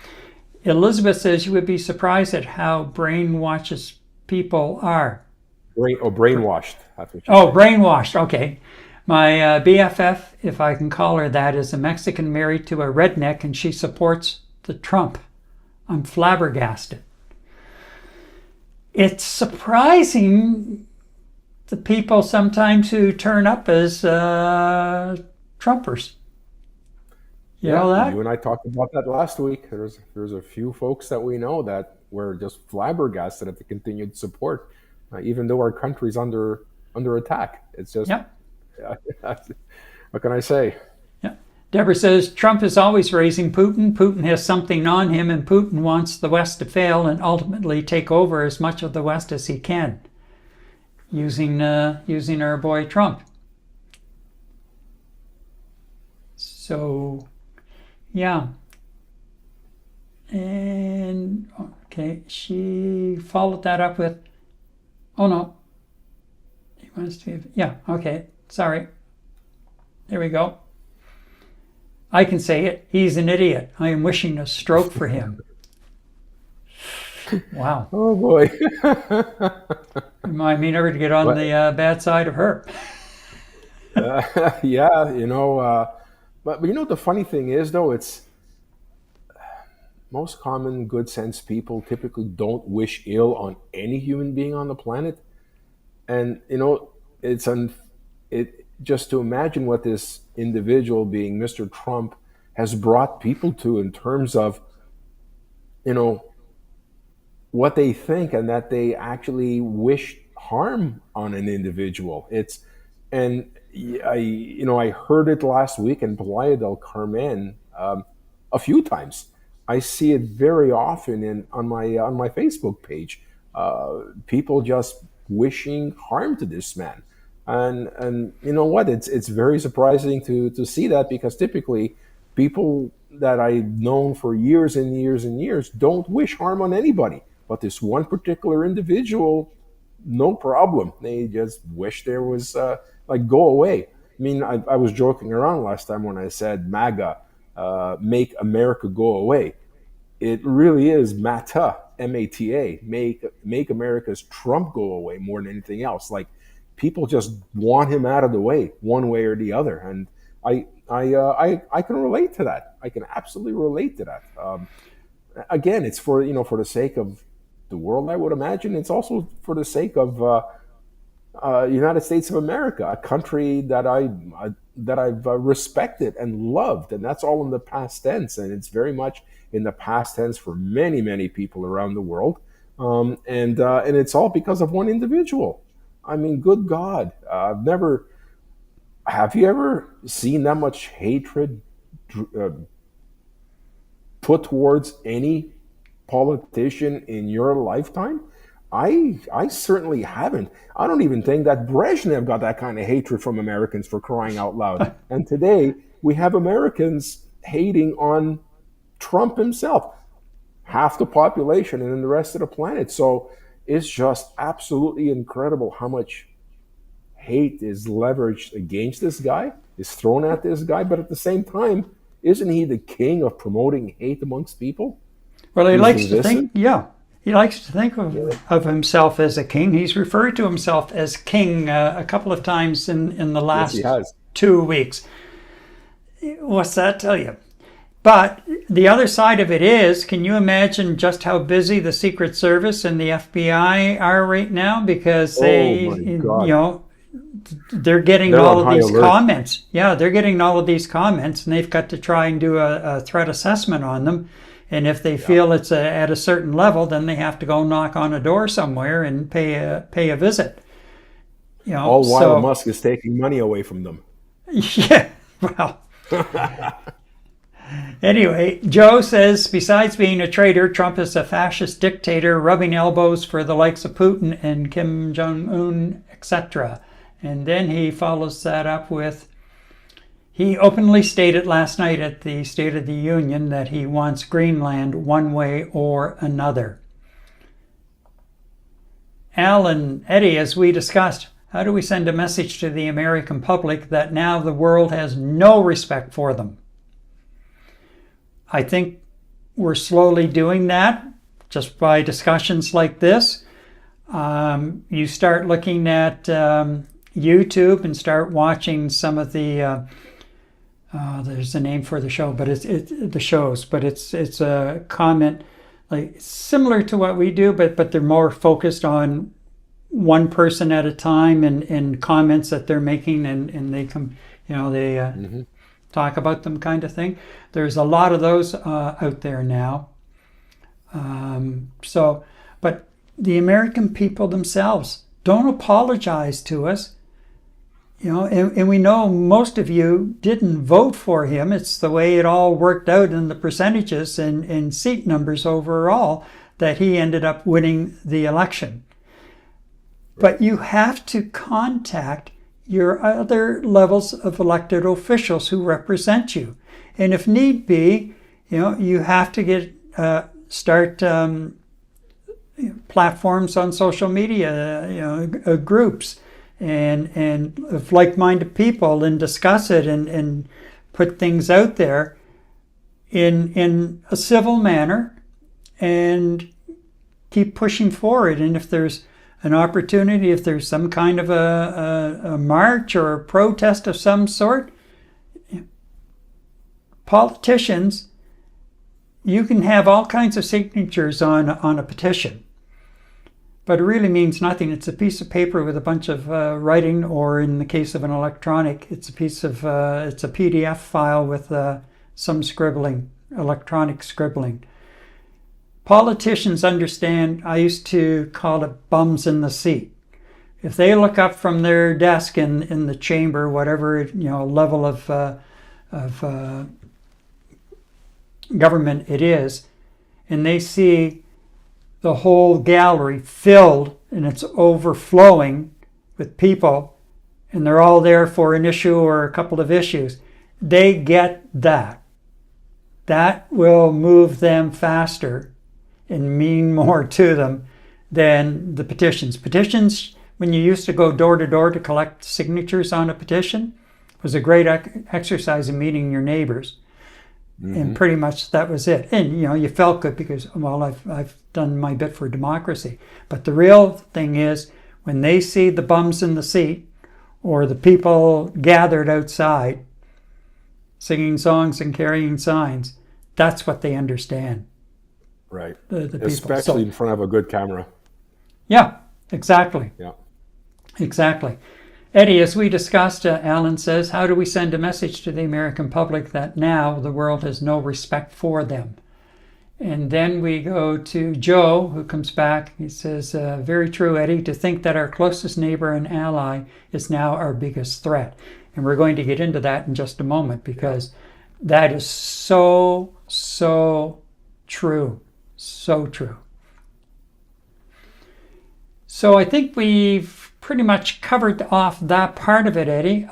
Elizabeth says you would be surprised at how brainwashed people are. Brainwashed. That's what brainwashed. Okay. My BFF, if I can call her that, is a Mexican married to a redneck, and she supports the Trump. I'm flabbergasted. It's surprising the people sometimes who turn up as Trumpers. You know that? You and I talked about that last week. There's a few folks that we know that were just flabbergasted at the continued support, even though our country's under attack. It's just, Yep. what can I say? Yeah. Deborah says Trump is always raising Putin. Putin has something on him, and Putin wants the West to fail and ultimately take over as much of the West as he can, using our boy Trump. So, yeah. And okay, she followed that up with, oh no, he wants to be, yeah, okay, sorry. There we go. I can say it. He's an idiot. I am wishing a stroke for him. Wow. Oh boy. Remind me never to get on the bad side of her. Yeah, but the funny thing is, though, it's most common good sense people typically don't wish ill on any human being on the planet. And, it just to imagine what this individual being Mr. Trump has brought people to in terms of, what they think and that they actually wish harm on an individual. I heard it last week in Playa del Carmen a few times. I see it very often on my Facebook page. People just wishing harm to this man, and you know what? It's very surprising to see that, because typically people that I've known for years and years and years don't wish harm on anybody. But this one particular individual, no problem. They just wish there was go away. I mean, I was joking around last time when I said MAGA, make America go away. It really is MATA, M-A-T-A, make America's Trump go away more than anything else. Like, people just want him out of the way, one way or the other, and I can relate to that. I can absolutely relate to that. Again, it's for the sake of the world, I would imagine. It's also for the sake of United States of America, a country that I've respected and loved, and that's all in the past tense, and it's very much in the past tense for many, many people around the world, and it's all because of one individual. I mean, good God, have you ever seen that much hatred put towards any politician in your lifetime? I certainly haven't. I don't even think that Brezhnev got that kind of hatred from Americans, for crying out loud. And today we have Americans hating on Trump himself, half the population and then the rest of the planet. So it's just absolutely incredible how much hate is leveraged against this guy, is thrown at this guy. But at the same time, isn't he the king of promoting hate amongst people? Well, he likes to think, he likes to think of himself as a king. He's referred to himself as king a couple of times in the last 2 weeks. What's that tell you? But the other side of it is, can you imagine just how busy the Secret Service and the FBI are right now? Because they're getting all of these comments. Yeah, they're getting all of these comments, and they've got to try and do a threat assessment on them. And if they feel it's at a certain level, then they have to go knock on a door somewhere and pay a visit. All while Musk is taking money away from them. Yeah, well. Anyway, Joe says, besides being a traitor, Trump is a fascist dictator rubbing elbows for the likes of Putin and Kim Jong-un, etc. And then he follows that up with, he openly stated last night at the State of the Union that he wants Greenland one way or another. Al and Eddie, as we discussed, how do we send a message to the American public that now the world has no respect for them? I think we're slowly doing that just by discussions like this. You start looking at YouTube and start watching some of the there's a name for the show, but it's the shows, but it's a comment like similar to what we do, but they're more focused on one person at a time and comments that they're making, and they come, they talk about them, kind of thing. There's a lot of those out there now. But the American people themselves don't apologize to us. And we know most of you didn't vote for him. It's the way it all worked out in the percentages and seat numbers overall that he ended up winning the election. But you have to contact your other levels of elected officials who represent you. And if need be, you have to start platforms on social media, groups and of like-minded people, and discuss it and put things out there in a civil manner and keep pushing forward. And if there's an opportunity, if there's some kind of a march or a protest of some sort, politicians, you can have all kinds of signatures on a petition, but it really means nothing. It's a piece of paper with a bunch of writing, or in the case of an electronic, it's a PDF file with some scribbling, electronic scribbling. Politicians understand. I used to call it bums in the seat. If they look up from their desk in the chamber, whatever level of government it is, and they see the whole gallery filled and it's overflowing with people, and they're all there for an issue or a couple of issues, they get that. That will move them faster and mean more to them than the petitions. Petitions, when you used to go door to door to collect signatures on a petition, was a great exercise in meeting your neighbors. And pretty much that was it. And you felt good because, well, I've done my bit for democracy. But the real thing is, when they see the bums in the seat or the people gathered outside singing songs and carrying signs, that's what they understand. Right. The people. Especially in front of a good camera. Yeah, exactly. Yeah. Exactly. Eddie, as we discussed, Alan says, how do we send a message to the American public that now the world has no respect for them? And then we go to Joe, who comes back. He says, very true, Eddie, to think that our closest neighbor and ally is now our biggest threat. And we're going to get into that in just a moment, because that is so, so true. So true. So I think we've pretty much covered off that part of it, Eddie.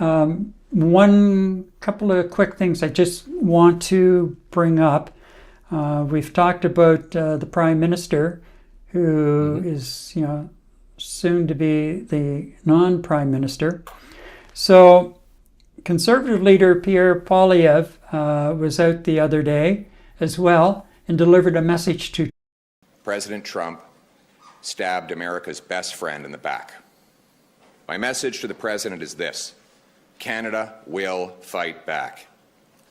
One couple of quick things I just want to bring up. We've talked about the Prime Minister, who is, soon to be the non-Prime Minister. So Conservative leader Pierre Poilievre was out the other day as well and delivered a message to President Trump stabbed America's best friend in the back. My message to the President is this: Canada will fight back.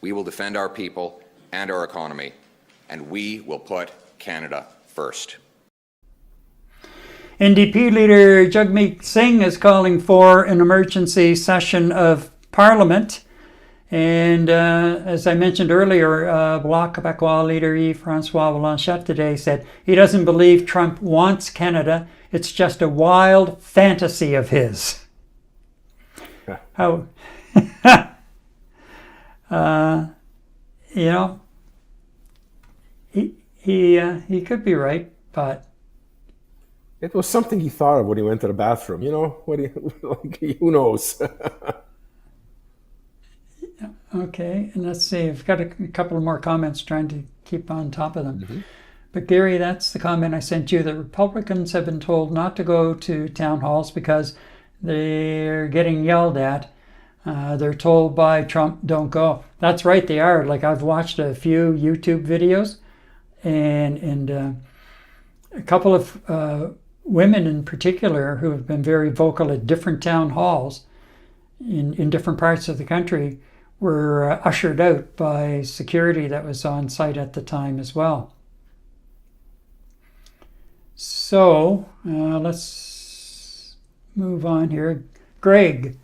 We will defend our people and our economy, and we will put Canada first. NDP leader Jagmeet Singh is calling for an emergency session of Parliament. And as I mentioned earlier, Bloc Québécois leader Yves-François Blanchet today said he doesn't believe Trump wants Canada. It's just a wild fantasy of his. How, he could be right, but it was something he thought of when he went to the bathroom. Who knows? Okay, and let's see. I've got a couple of more comments, trying to keep on top of them. But Gary, that's the comment I sent you, that Republicans have been told not to go to town halls because they're getting yelled at. They're told by Trump, don't go. That's right, they are. Like, I've watched a few YouTube videos, and a couple of women in particular who have been very vocal at different town halls in different parts of the country were ushered out by security that was on site at the time as well. So let's move on here. Greg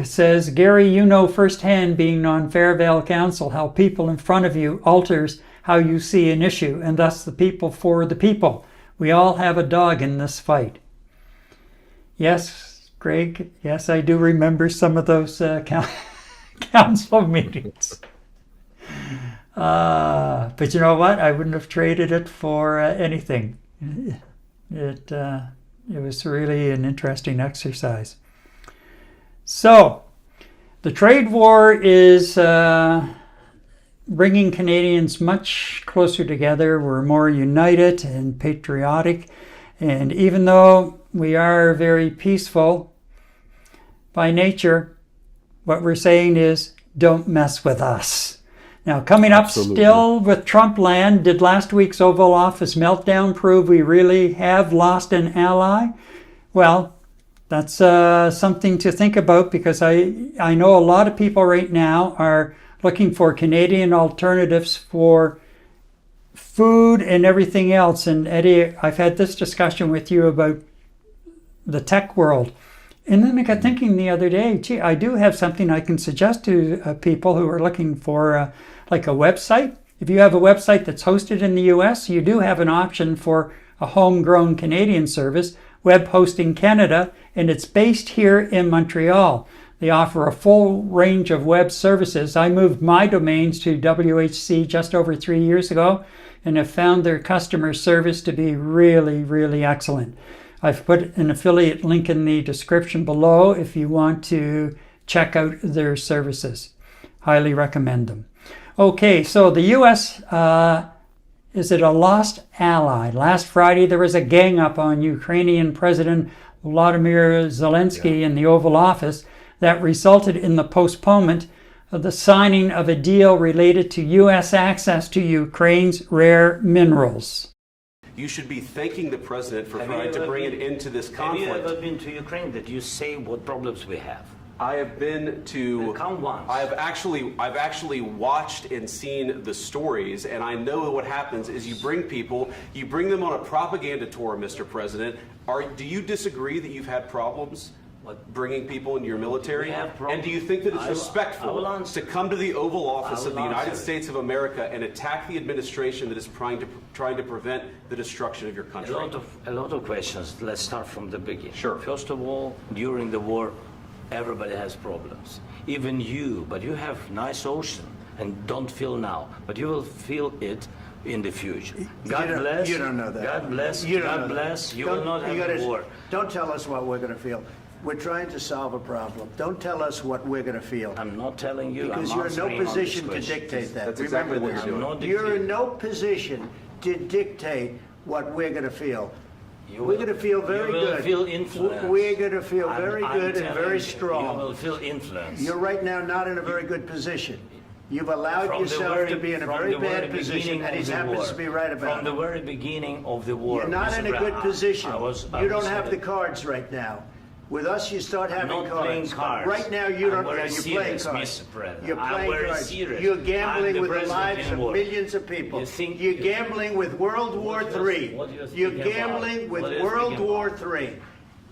says, Gary, you know firsthand, being on Fairvale Council, how people in front of you alters how you see an issue, and thus the people for the people. We all have a dog in this fight. Yes, Greg, yes, I do remember some of those council meetings. But you know what? I wouldn't have traded it for anything. It was really an interesting exercise. So, the trade war is bringing Canadians much closer together. We're more united and patriotic. And even though we are very peaceful by nature, what we're saying is, don't mess with us. Now, coming up still with Trump land, did last week's Oval Office meltdown prove we really have lost an ally? Well, that's something to think about, because I know a lot of people right now are looking for Canadian alternatives for food and everything else. And Eddie, I've had this discussion with you about the tech world. And then I got thinking the other day, gee, I do have something I can suggest to people who are looking for like a website. If you have a website that's hosted in the US, you do have an option for a homegrown Canadian service, Web Hosting Canada, and it's based here in Montreal. They offer a full range of web services. I moved my domains to WHC just over 3 years ago and have found their customer service to be really, really excellent. I've put an affiliate link in the description below if you want to check out their services. Highly recommend them. Okay, so the U.S., is it a lost ally? Last Friday there was a gang up on Ukrainian President Volodymyr Zelensky in the Oval Office that resulted in the postponement of the signing of a deal related to U.S. access to Ukraine's rare minerals. You should be thanking the president for trying to bring it into this conflict. Have you ever been to Ukraine? Did you say what problems we have? I have been to. Come once. I've actually watched and seen the stories, and I know what happens is you bring them on a propaganda tour, Mr. President. Do you disagree that you've had problems bringing people into your military? And do you think that it's respectful to come to the Oval Office of the United States of America and attack the administration that is trying to prevent the destruction of your country? A lot of questions. Let's start from the beginning. Sure. First of all, during the war, everybody has problems. Even you, but you have nice ocean and don't feel now, but you will feel it in the future. God bless. You don't know that. God bless. God bless. You will not have a war. Don't tell us what we're going to feel. We're trying to solve a problem. Don't tell us what we're going to feel. I'm not telling you. Because you're in no position to dictate that. That's exactly what you're doing. You're in no position to dictate what we're going to feel. We're going to feel very good. You will feel influence. We're going to feel very good and very strong. You will feel influence. You're right now not in a very good position. You've allowed yourself to be in a very bad position, and he happens to be right about it. From the very beginning of the war. You're not in a good position. You don't have the cards right now. With us, you start having I'm not cards. playing cards. Right now, you don't. You're playing cards. You're playing cards. Serious. You're gambling with the lives of millions of people. You're gambling with World War III. You're gambling with World War III.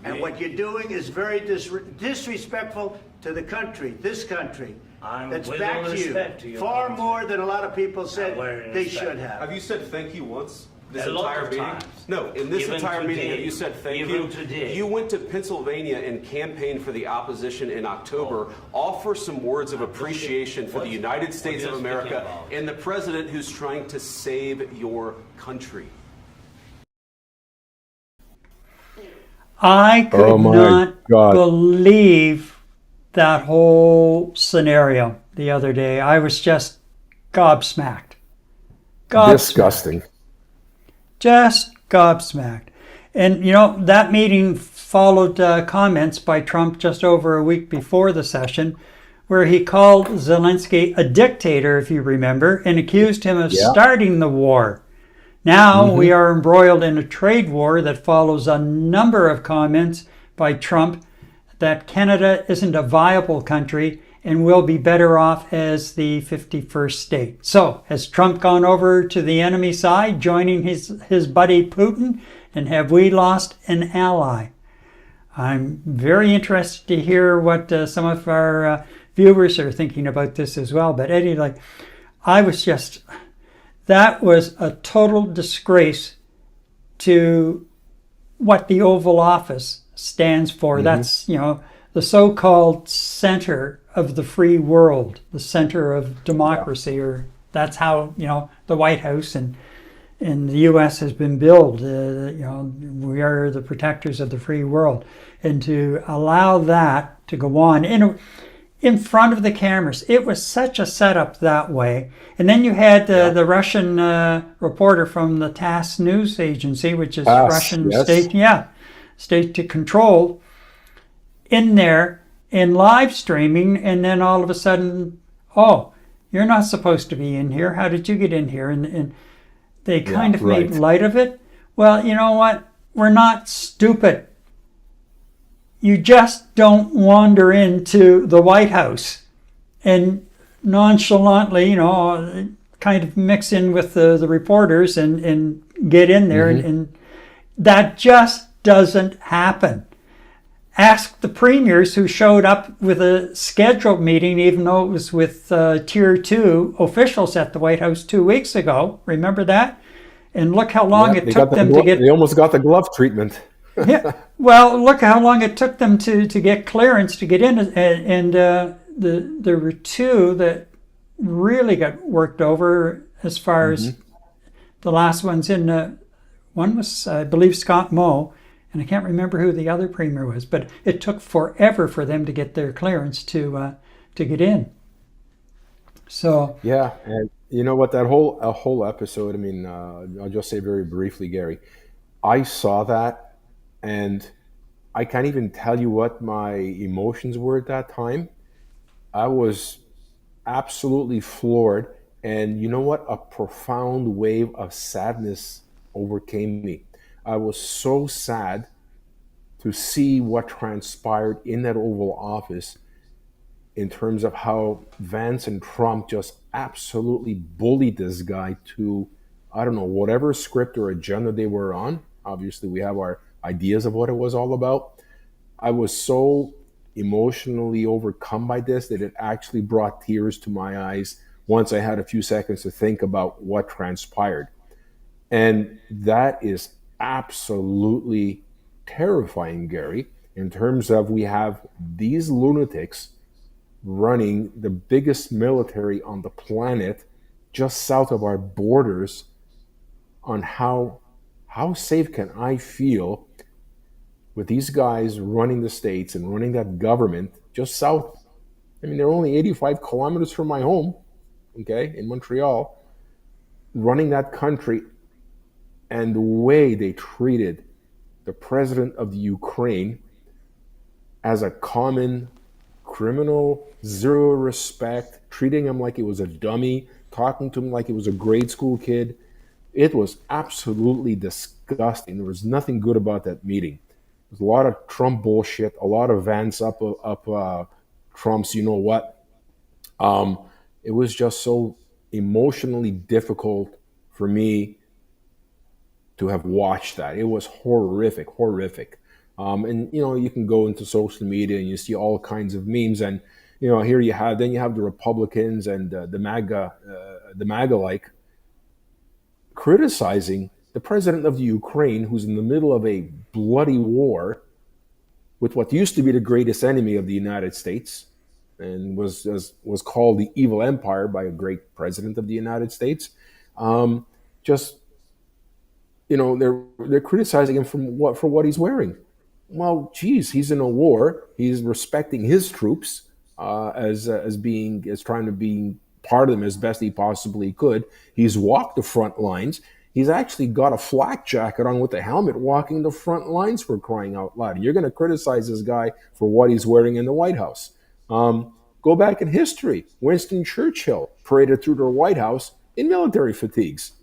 And what you're doing is very disrespectful to the country, this country, that's backed you far more than a lot of people said they should have. Have you said thank you once? This A lot entire of meeting? times. No, in this Even entire meeting, today. have you said thank Even you? today. You went to Pennsylvania and campaigned for the opposition in October. Offer some words of appreciation for the United States of America and the president who's trying to save your country. I could not believe that whole scenario the other day. I was just gobsmacked. Disgusting. Just gobsmacked. And, you know, that meeting followed comments by Trump just over a week before the session, where he called Zelensky a dictator, if you remember, and accused him of starting the war. Now we are embroiled in a trade war that follows a number of comments by Trump that Canada isn't a viable country and will be better off as the 51st state. So, has Trump gone over to the enemy side, joining his buddy Putin, and have we lost an ally? I'm very interested to hear what some of our viewers are thinking about this as well. But Eddie, like, that was a total disgrace to what the Oval Office stands for. That's, the so-called center of the free world, the center of democracy, or that's how, the White House and the U.S. has been billed. We are the protectors of the free world. And to allow that to go on in front of the cameras, it was such a setup that way. And then you had the Russian reporter from the TASS news agency, which is Russian state to control, in there in live streaming, and then all of a sudden, oh, you're not supposed to be in here. How did you get in here? And they kind of made light of it. Well, you know what? We're not stupid. You just don't wander into the White House and nonchalantly, kind of mix in with the reporters and get in there. And that just doesn't happen. Ask the premiers who showed up with a scheduled meeting, even though it was with Tier 2 officials at the White House 2 weeks ago. Remember that? And look how long it took them to get... They almost got the glove treatment. Yeah. Well, look how long it took them to get clearance to get in. And there were two that really got worked over as far as the last ones in... one was, I believe, Scott Moe. And I can't remember who the other premier was, but it took forever for them to get their clearance to get in. So yeah, and you know what? That whole episode. I mean, I'll just say very briefly, Gary. I saw that, and I can't even tell you what my emotions were at that time. I was absolutely floored, and you know what? A profound wave of sadness overcame me. I was so sad to see what transpired in that Oval Office in terms of how Vance and Trump just absolutely bullied this guy to, I don't know, whatever script or agenda they were on. Obviously, we have our ideas of what it was all about. I was so emotionally overcome by this that it actually brought tears to my eyes once I had a few seconds to think about what transpired. And that is absolutely terrifying, Gary, in terms of we have these lunatics running the biggest military on the planet just south of our borders. On how safe can I feel with these guys running the states and running that government just south? I mean, they're only 85 kilometers from my home, okay, in Montreal, running that country. And the way they treated the president of the Ukraine as a common criminal, zero respect, treating him like he was a dummy, talking to him like he was a grade school kid. It was absolutely disgusting. There was nothing good about that meeting. There was a lot of Trump bullshit, a lot of Vance up Trump's you know what. It was just so emotionally difficult for me to have watched that. It was horrific. And you can go into social media and you see all kinds of memes, and here you have the Republicans and the MAGA like criticizing the president of the Ukraine, who's in the middle of a bloody war with what used to be the greatest enemy of the United States, and was called the evil empire by a great president of the United States. They're criticizing him for what he's wearing. Well, geez, he's in a war. He's respecting his troops as trying to be part of them as best he possibly could. He's walked the front lines. He's actually got a flak jacket on with a helmet, walking the front lines, for crying out loud. And you're going to criticize this guy for what he's wearing in the White House. Go back in history. Winston Churchill paraded through the White House in military fatigues.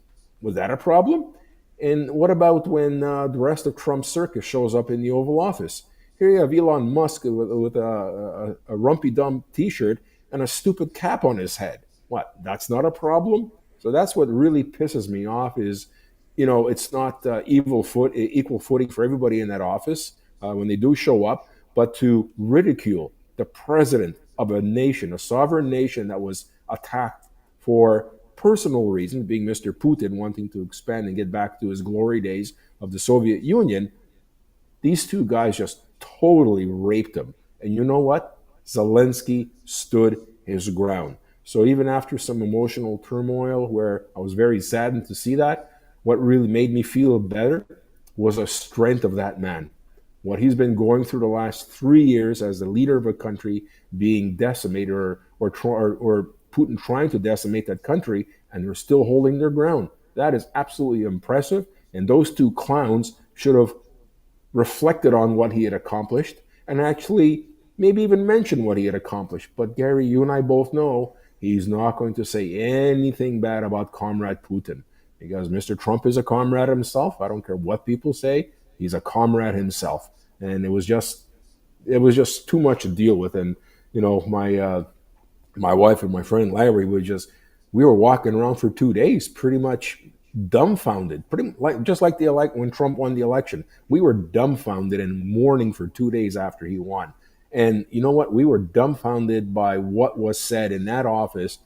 Was that a problem? And what about when the rest of Trump's circus shows up in the Oval Office? Here you have Elon Musk with a rumpy-dump T-shirt and a stupid cap on his head. What? That's not a problem? So that's what really pisses me off is, it's not equal footing for everybody in that office. when they do show up, but to ridicule the president of a nation, a sovereign nation that was attacked for personal reasons, being Mr. Putin wanting to expand and get back to his glory days of the Soviet Union, these two guys just totally raped him. And you know what? Zelensky stood his ground. So even after some emotional turmoil where I was very saddened to see that, what really made me feel better was the strength of that man. What he's been going through the last 3 years as the leader of a country being decimated, or Putin trying to decimate that country, and they're still holding their ground. That is absolutely impressive. And those two clowns should have reflected on what he had accomplished and actually maybe even mentioned what he had accomplished. But Gary, you and I both know he's not going to say anything bad about Comrade Putin, because Mr. Trump is a comrade himself. I don't care what people say. He's a comrade himself. And it was just too much to deal with. And, you know, my wife and my friend Larry we were walking around for 2 days pretty much dumbfounded, just like when Trump won the election. We were dumbfounded and mourning for 2 days after he won. And you know what? We were dumbfounded by what was said in that office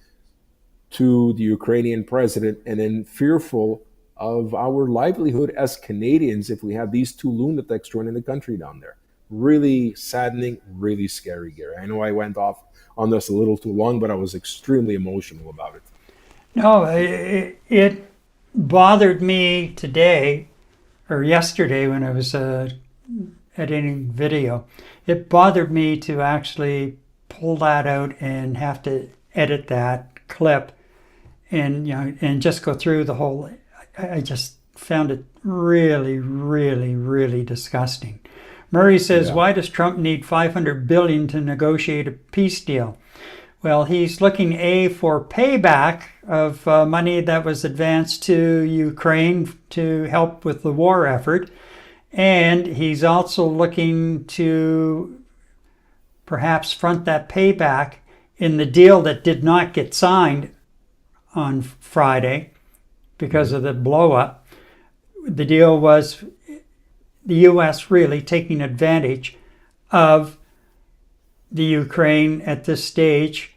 to the Ukrainian president, and then fearful of our livelihood as Canadians if we have these two lunatics running the country down there. Really saddening, really scary, Gary. I know I went off on this a little too long, but I was extremely emotional about it. No, it bothered me today or yesterday when I was editing video. It bothered me to actually pull that out and have to edit that clip and just go through the whole. I just found it really, really, really disgusting. Murray says, Why does Trump need $500 billion to negotiate a peace deal? Well, he's looking for payback of money that was advanced to Ukraine to help with the war effort. And he's also looking to perhaps front that payback in the deal that did not get signed on Friday because of the blow-up. The deal was the U.S. really taking advantage of the Ukraine at this stage,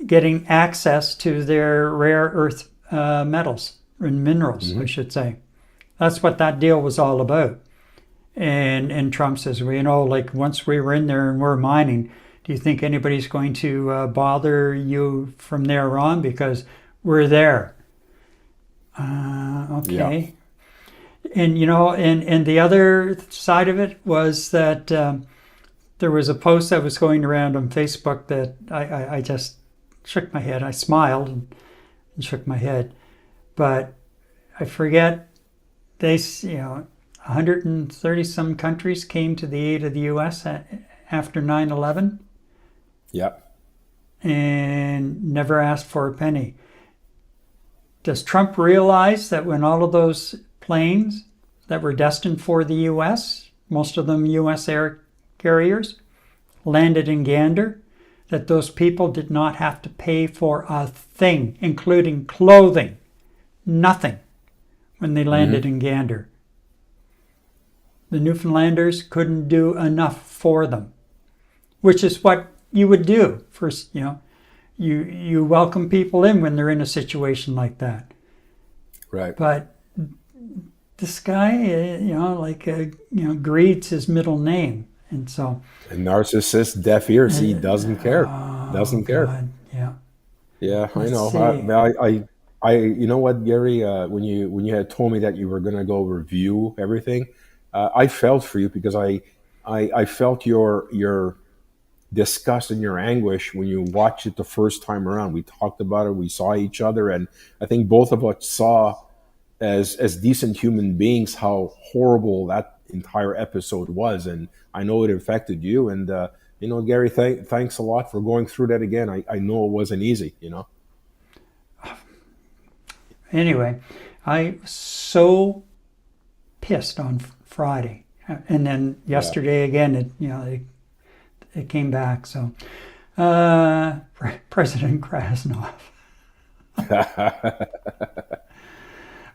getting access to their rare earth metals and minerals, I should say. That's what that deal was all about. And Trump says, well, you know, like once we were in there and we're mining, do you think anybody's going to bother you from there on because we're there? Okay. Yeah. And, you know, and the other side of it was that there was a post that was going around on Facebook that I just shook my head. I smiled and shook my head. But I forget, 130 some countries came to the aid of the U.S. after 9/11. Yep. And never asked for a penny. Does Trump realize that when all of those planes that were destined for the U.S., most of them U.S. air carriers, landed in Gander, that those people did not have to pay for a thing, including clothing, nothing, when they landed in Gander? The Newfoundlanders couldn't do enough for them, which is what you would do. First, you welcome people in when they're in a situation like that. Right. But this guy, greed's his middle name, and so. A narcissist, deaf ears. He doesn't care. Doesn't care. God, yeah. Yeah, Let's I know. see. I you know what, Gary? When you had told me that you were gonna go review everything, I felt for you because I felt your disgust and your anguish when you watched it the first time around. We talked about it. We saw each other, and I think both of us saw, as decent human beings, how horrible that entire episode was. And I know it affected you. And Gary, thanks a lot for going through that again. I know it wasn't easy. Anyway, I was so pissed on Friday, and then yesterday again. It came back. So, President Krasnov.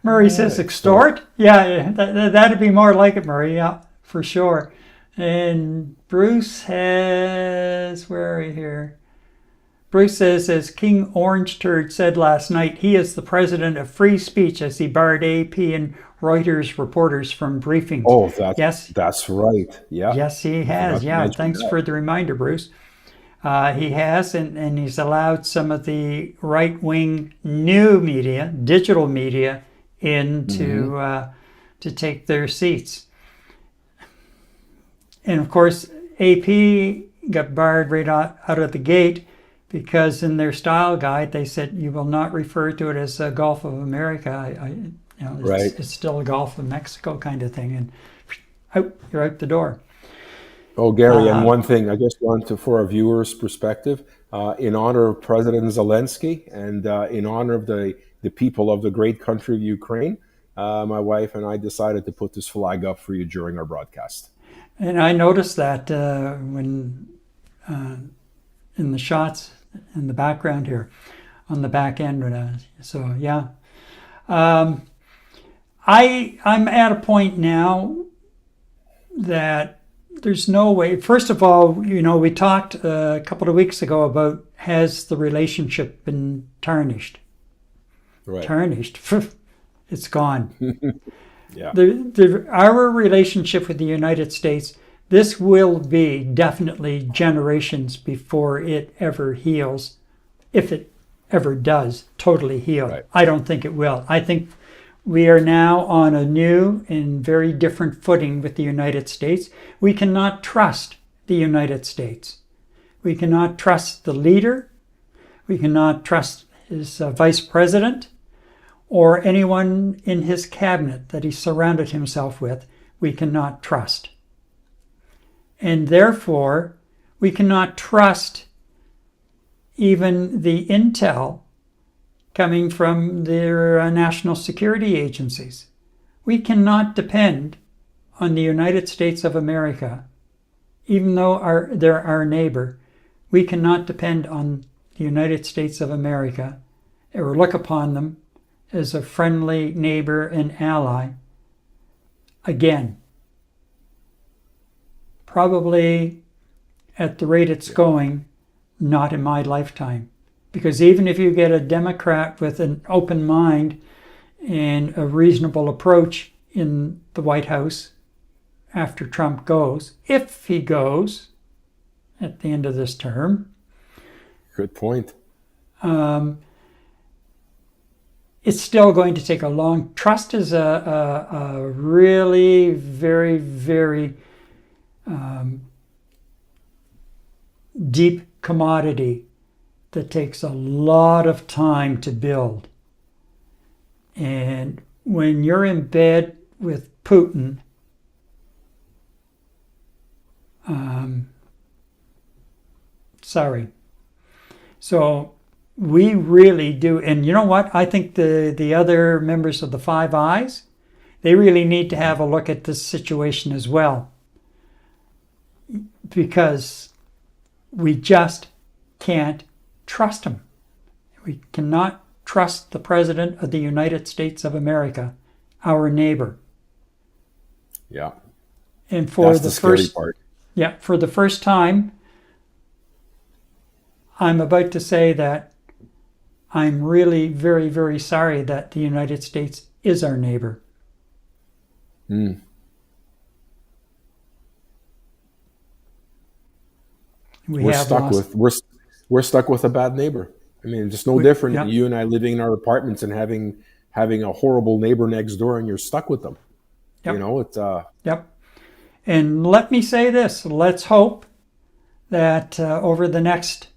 Murray says extort. Yeah, that'd be more like it, Murray. Yeah, for sure. And Bruce has, where are we here? Bruce says, as King Orange Turd said last night, he is the president of free speech as he barred AP and Reuters reporters from briefings. Oh, yes, that's right. Yeah. Yes, he has. Yeah, thanks for the reminder, Bruce. He has, and he's allowed some of the right-wing new media, digital media, in to take their seats. And of course, AP got barred right out of the gate because in their style guide they said you will not refer to it as the Gulf of America. It's still a Gulf of Mexico kind of thing, and you're out the door. Oh, Gary, and one thing I just want to, for our viewers' perspective, in honor of President Zelensky and in honor of the people of the great country of Ukraine, my wife and I decided to put this flag up for you during our broadcast. And I noticed that when in the shots in the background here, on the back end. So yeah, I'm at a point now that there's no way. First of all, we talked a couple of weeks ago about has the relationship been tarnished? Right. Tarnished. It's gone. Yeah. Our relationship with the United States, this will be definitely generations before it ever heals, if it ever does totally heal. Right. I don't think it will. I think we are now on a new and very different footing with the United States. We cannot trust the United States. We cannot trust the leader. We cannot trust his vice president or anyone in his cabinet that he surrounded himself with. We cannot trust. And therefore, we cannot trust even the intel coming from their national security agencies. We cannot depend on the United States of America, even though they're our neighbor. We cannot depend on the United States of America or look upon them as a friendly neighbor and ally. Again, probably at the rate it's going, not in my lifetime. Because even if you get a Democrat with an open mind and a reasonable approach in the White House after Trump goes, if he goes at the end of this term. Good point. It's still going to take a long... Trust is a really very, very deep commodity that takes a lot of time to build. And when you're in bed with Putin, sorry. So we really do, and you know what? I think the other members of the Five Eyes, they really need to have a look at this situation as well. Because we just can't trust him. We cannot trust the President of the United States of America, our neighbor. Yeah. And for that's the scary part. Yeah, for the first time, I'm about to say that I'm really very, very sorry that the United States is our neighbor. Mm. We're stuck with a bad neighbor. I mean, it's no different than you and I living in our apartments and having a horrible neighbor next door, and you're stuck with them. Yep. You know, it's Yep. And let me say this: let's hope that over the next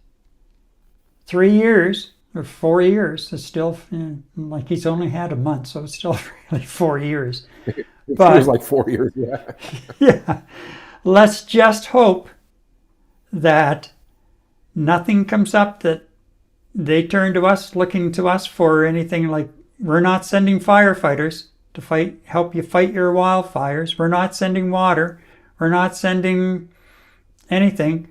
3 years or 4 years, it's still like he's only had a month, so it's still really 4 years. It feels like 4 years. Yeah. Yeah. Let's just hope that nothing comes up that they turn to us, looking to us for anything like, we're not sending firefighters to help you fight your wildfires. We're not sending water. We're not sending anything.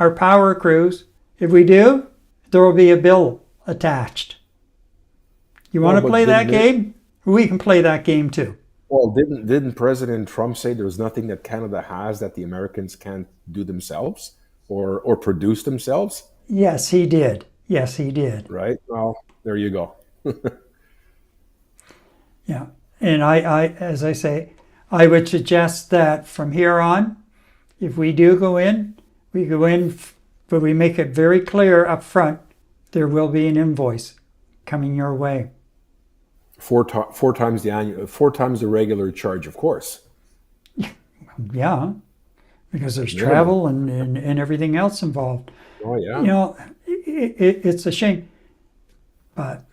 Our power crews, if we do, there will be a bill attached. You want to play that game? We can play that game too. Well, didn't President Trump say there's nothing that Canada has that the Americans can't do themselves or produce themselves? Yes, he did. Yes, he did. Right. Well, there you go. Yeah. And as I say, I would suggest that from here on, if we do go in, we go in, but we make it very clear up front, there will be an invoice coming your way. Four times the regular charge, of course. Yeah, because there's Minimum. travel and everything else involved. Oh yeah. You know, it's a shame, but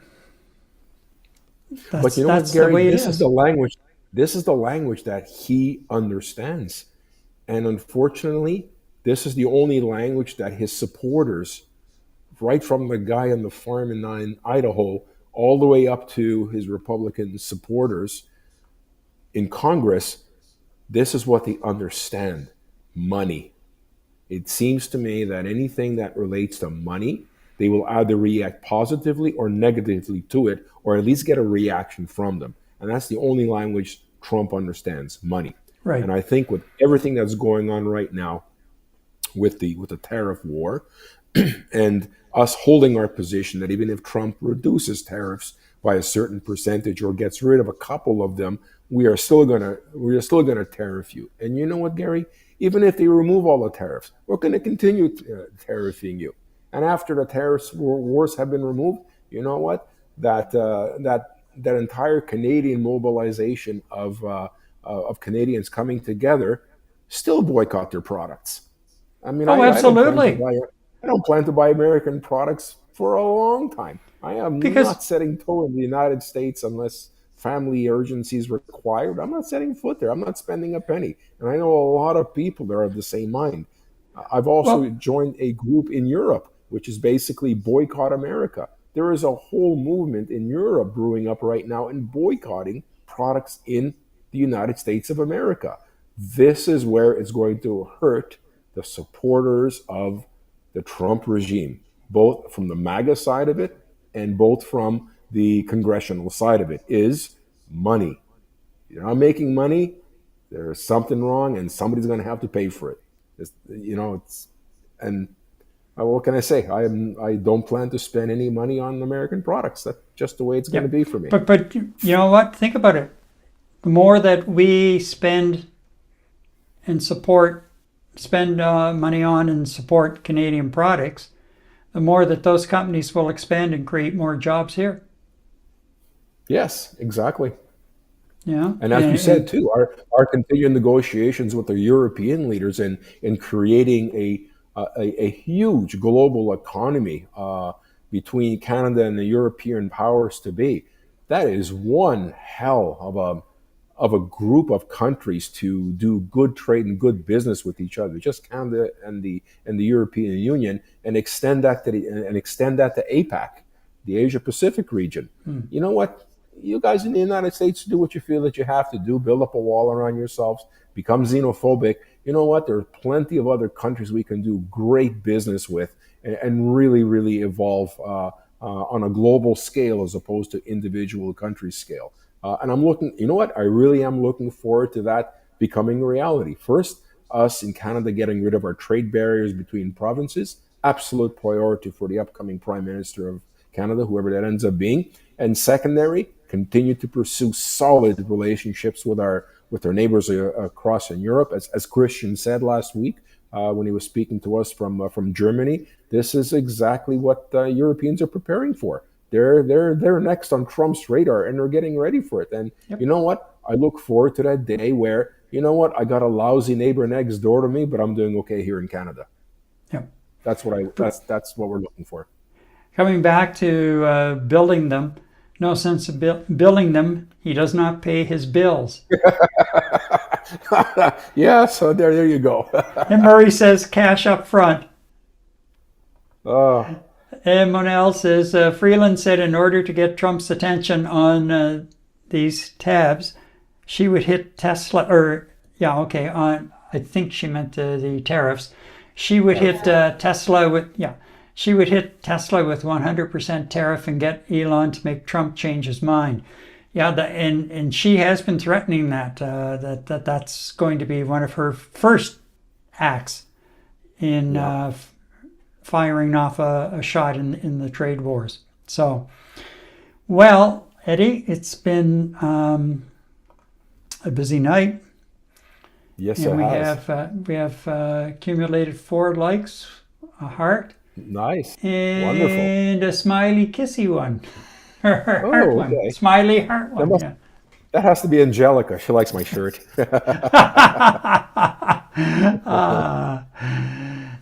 But you know that's what, Gary? the way it This is. is the language. This is the language that he understands, and unfortunately, this is the only language that his supporters, right from the guy on the farm in Idaho, all the way up to his Republican supporters in Congress, this is what they understand: money. It seems to me that anything that relates to money, they will either react positively or negatively to it, or at least get a reaction from them. And that's the only language Trump understands: money. Right. And I think with everything that's going on right now, with the tariff war, and us holding our position that even if Trump reduces tariffs by a certain percentage or gets rid of a couple of them, we are still gonna tariff you. And you know what, Gary? Even if they remove all the tariffs, we're going to continue tariffing you. And after the tariffs wars have been removed, you know what? That entire Canadian mobilization of Canadians coming together still boycott their products. I mean, Absolutely. I don't plan to buy American products for a long time. I am not setting toe in the United States unless family urgencies required. I'm not setting foot there. I'm not spending a penny. And I know a lot of people that are of the same mind. I've also joined a group in Europe, which is basically boycott America. There is a whole movement in Europe brewing up right now in boycotting products in the United States of America. This is where it's going to hurt the supporters of the Trump regime, both from the MAGA side of it and both from the congressional side of it, is money. You're not making money, there's something wrong, and somebody's going to have to pay for it. What can I say? I don't plan to spend any money on American products. That's just the way it's going to be for me. But you know what? Think about it. The more that we spend money on and support Canadian products, the more that those companies will expand and create more jobs here. Yes, exactly. Yeah. And as you said too, our continuing negotiations with the European leaders in creating a huge global economy between Canada and the European powers to be, that is one hell of a group of countries to do good trade and good business with each other. Just Canada and the European Union, and extend that to APAC, the Asia Pacific region. You know what? You guys in the United States do what you feel that you have to do. Build up a wall around yourselves. Become xenophobic. You know what? There are plenty of other countries we can do great business with and really, really evolve on a global scale as opposed to individual country scale. And I'm looking, you know what? I really am looking forward to that becoming a reality. First, us in Canada getting rid of our trade barriers between provinces, absolute priority for the upcoming Prime Minister of Canada, whoever that ends up being. And secondary, continue to pursue solid relationships with our neighbors across in Europe. As Christian said last week when he was speaking to us from Germany, this is exactly what Europeans are preparing for. They're next on Trump's radar, and they're getting ready for it. And You know what? I look forward to that day where, you know what, I got a lousy neighbor next door to me, but I'm doing okay here in Canada. Yep. That's what we're looking for. Coming back to building them, no sense of building them. He does not pay his bills. Yeah, so there you go. And Murray says cash up front. And Monel says, Freeland said in order to get Trump's attention on these tabs, she would hit Tesla, I think she meant the tariffs. She would hit Tesla with 100% tariff and get Elon to make Trump change his mind. Yeah, and she has been threatening that's going to be one of her first acts in firing off a shot in the trade wars. So, well, Eddie, it's been a busy night. Yes, and it has. we have accumulated 4 likes, a heart, Nice. Wonderful. and a smiley kissy one. Heart Oh, one. okay. Smiley heart one. must- Yeah. That has to be Angelica. She likes my shirt.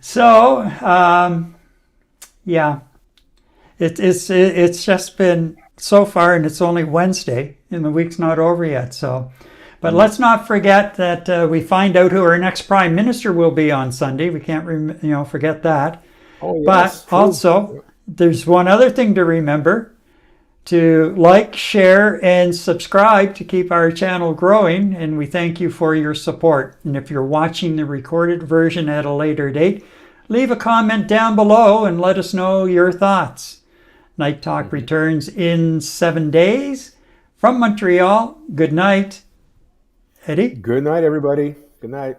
So, yeah, it's just been so far, and it's only Wednesday, and the week's not over yet. So, but let's not forget that we find out who our next Prime Minister will be on Sunday. We can't forget that. Oh, yes. But also, there's one other thing to remember: to like, share, and subscribe to keep our channel growing. And we thank you for your support. And if you're watching the recorded version at a later date, leave a comment down below and let us know your thoughts. Night Talk returns in 7 days. From Montreal, good night. Eddie? Good night, everybody. Good night.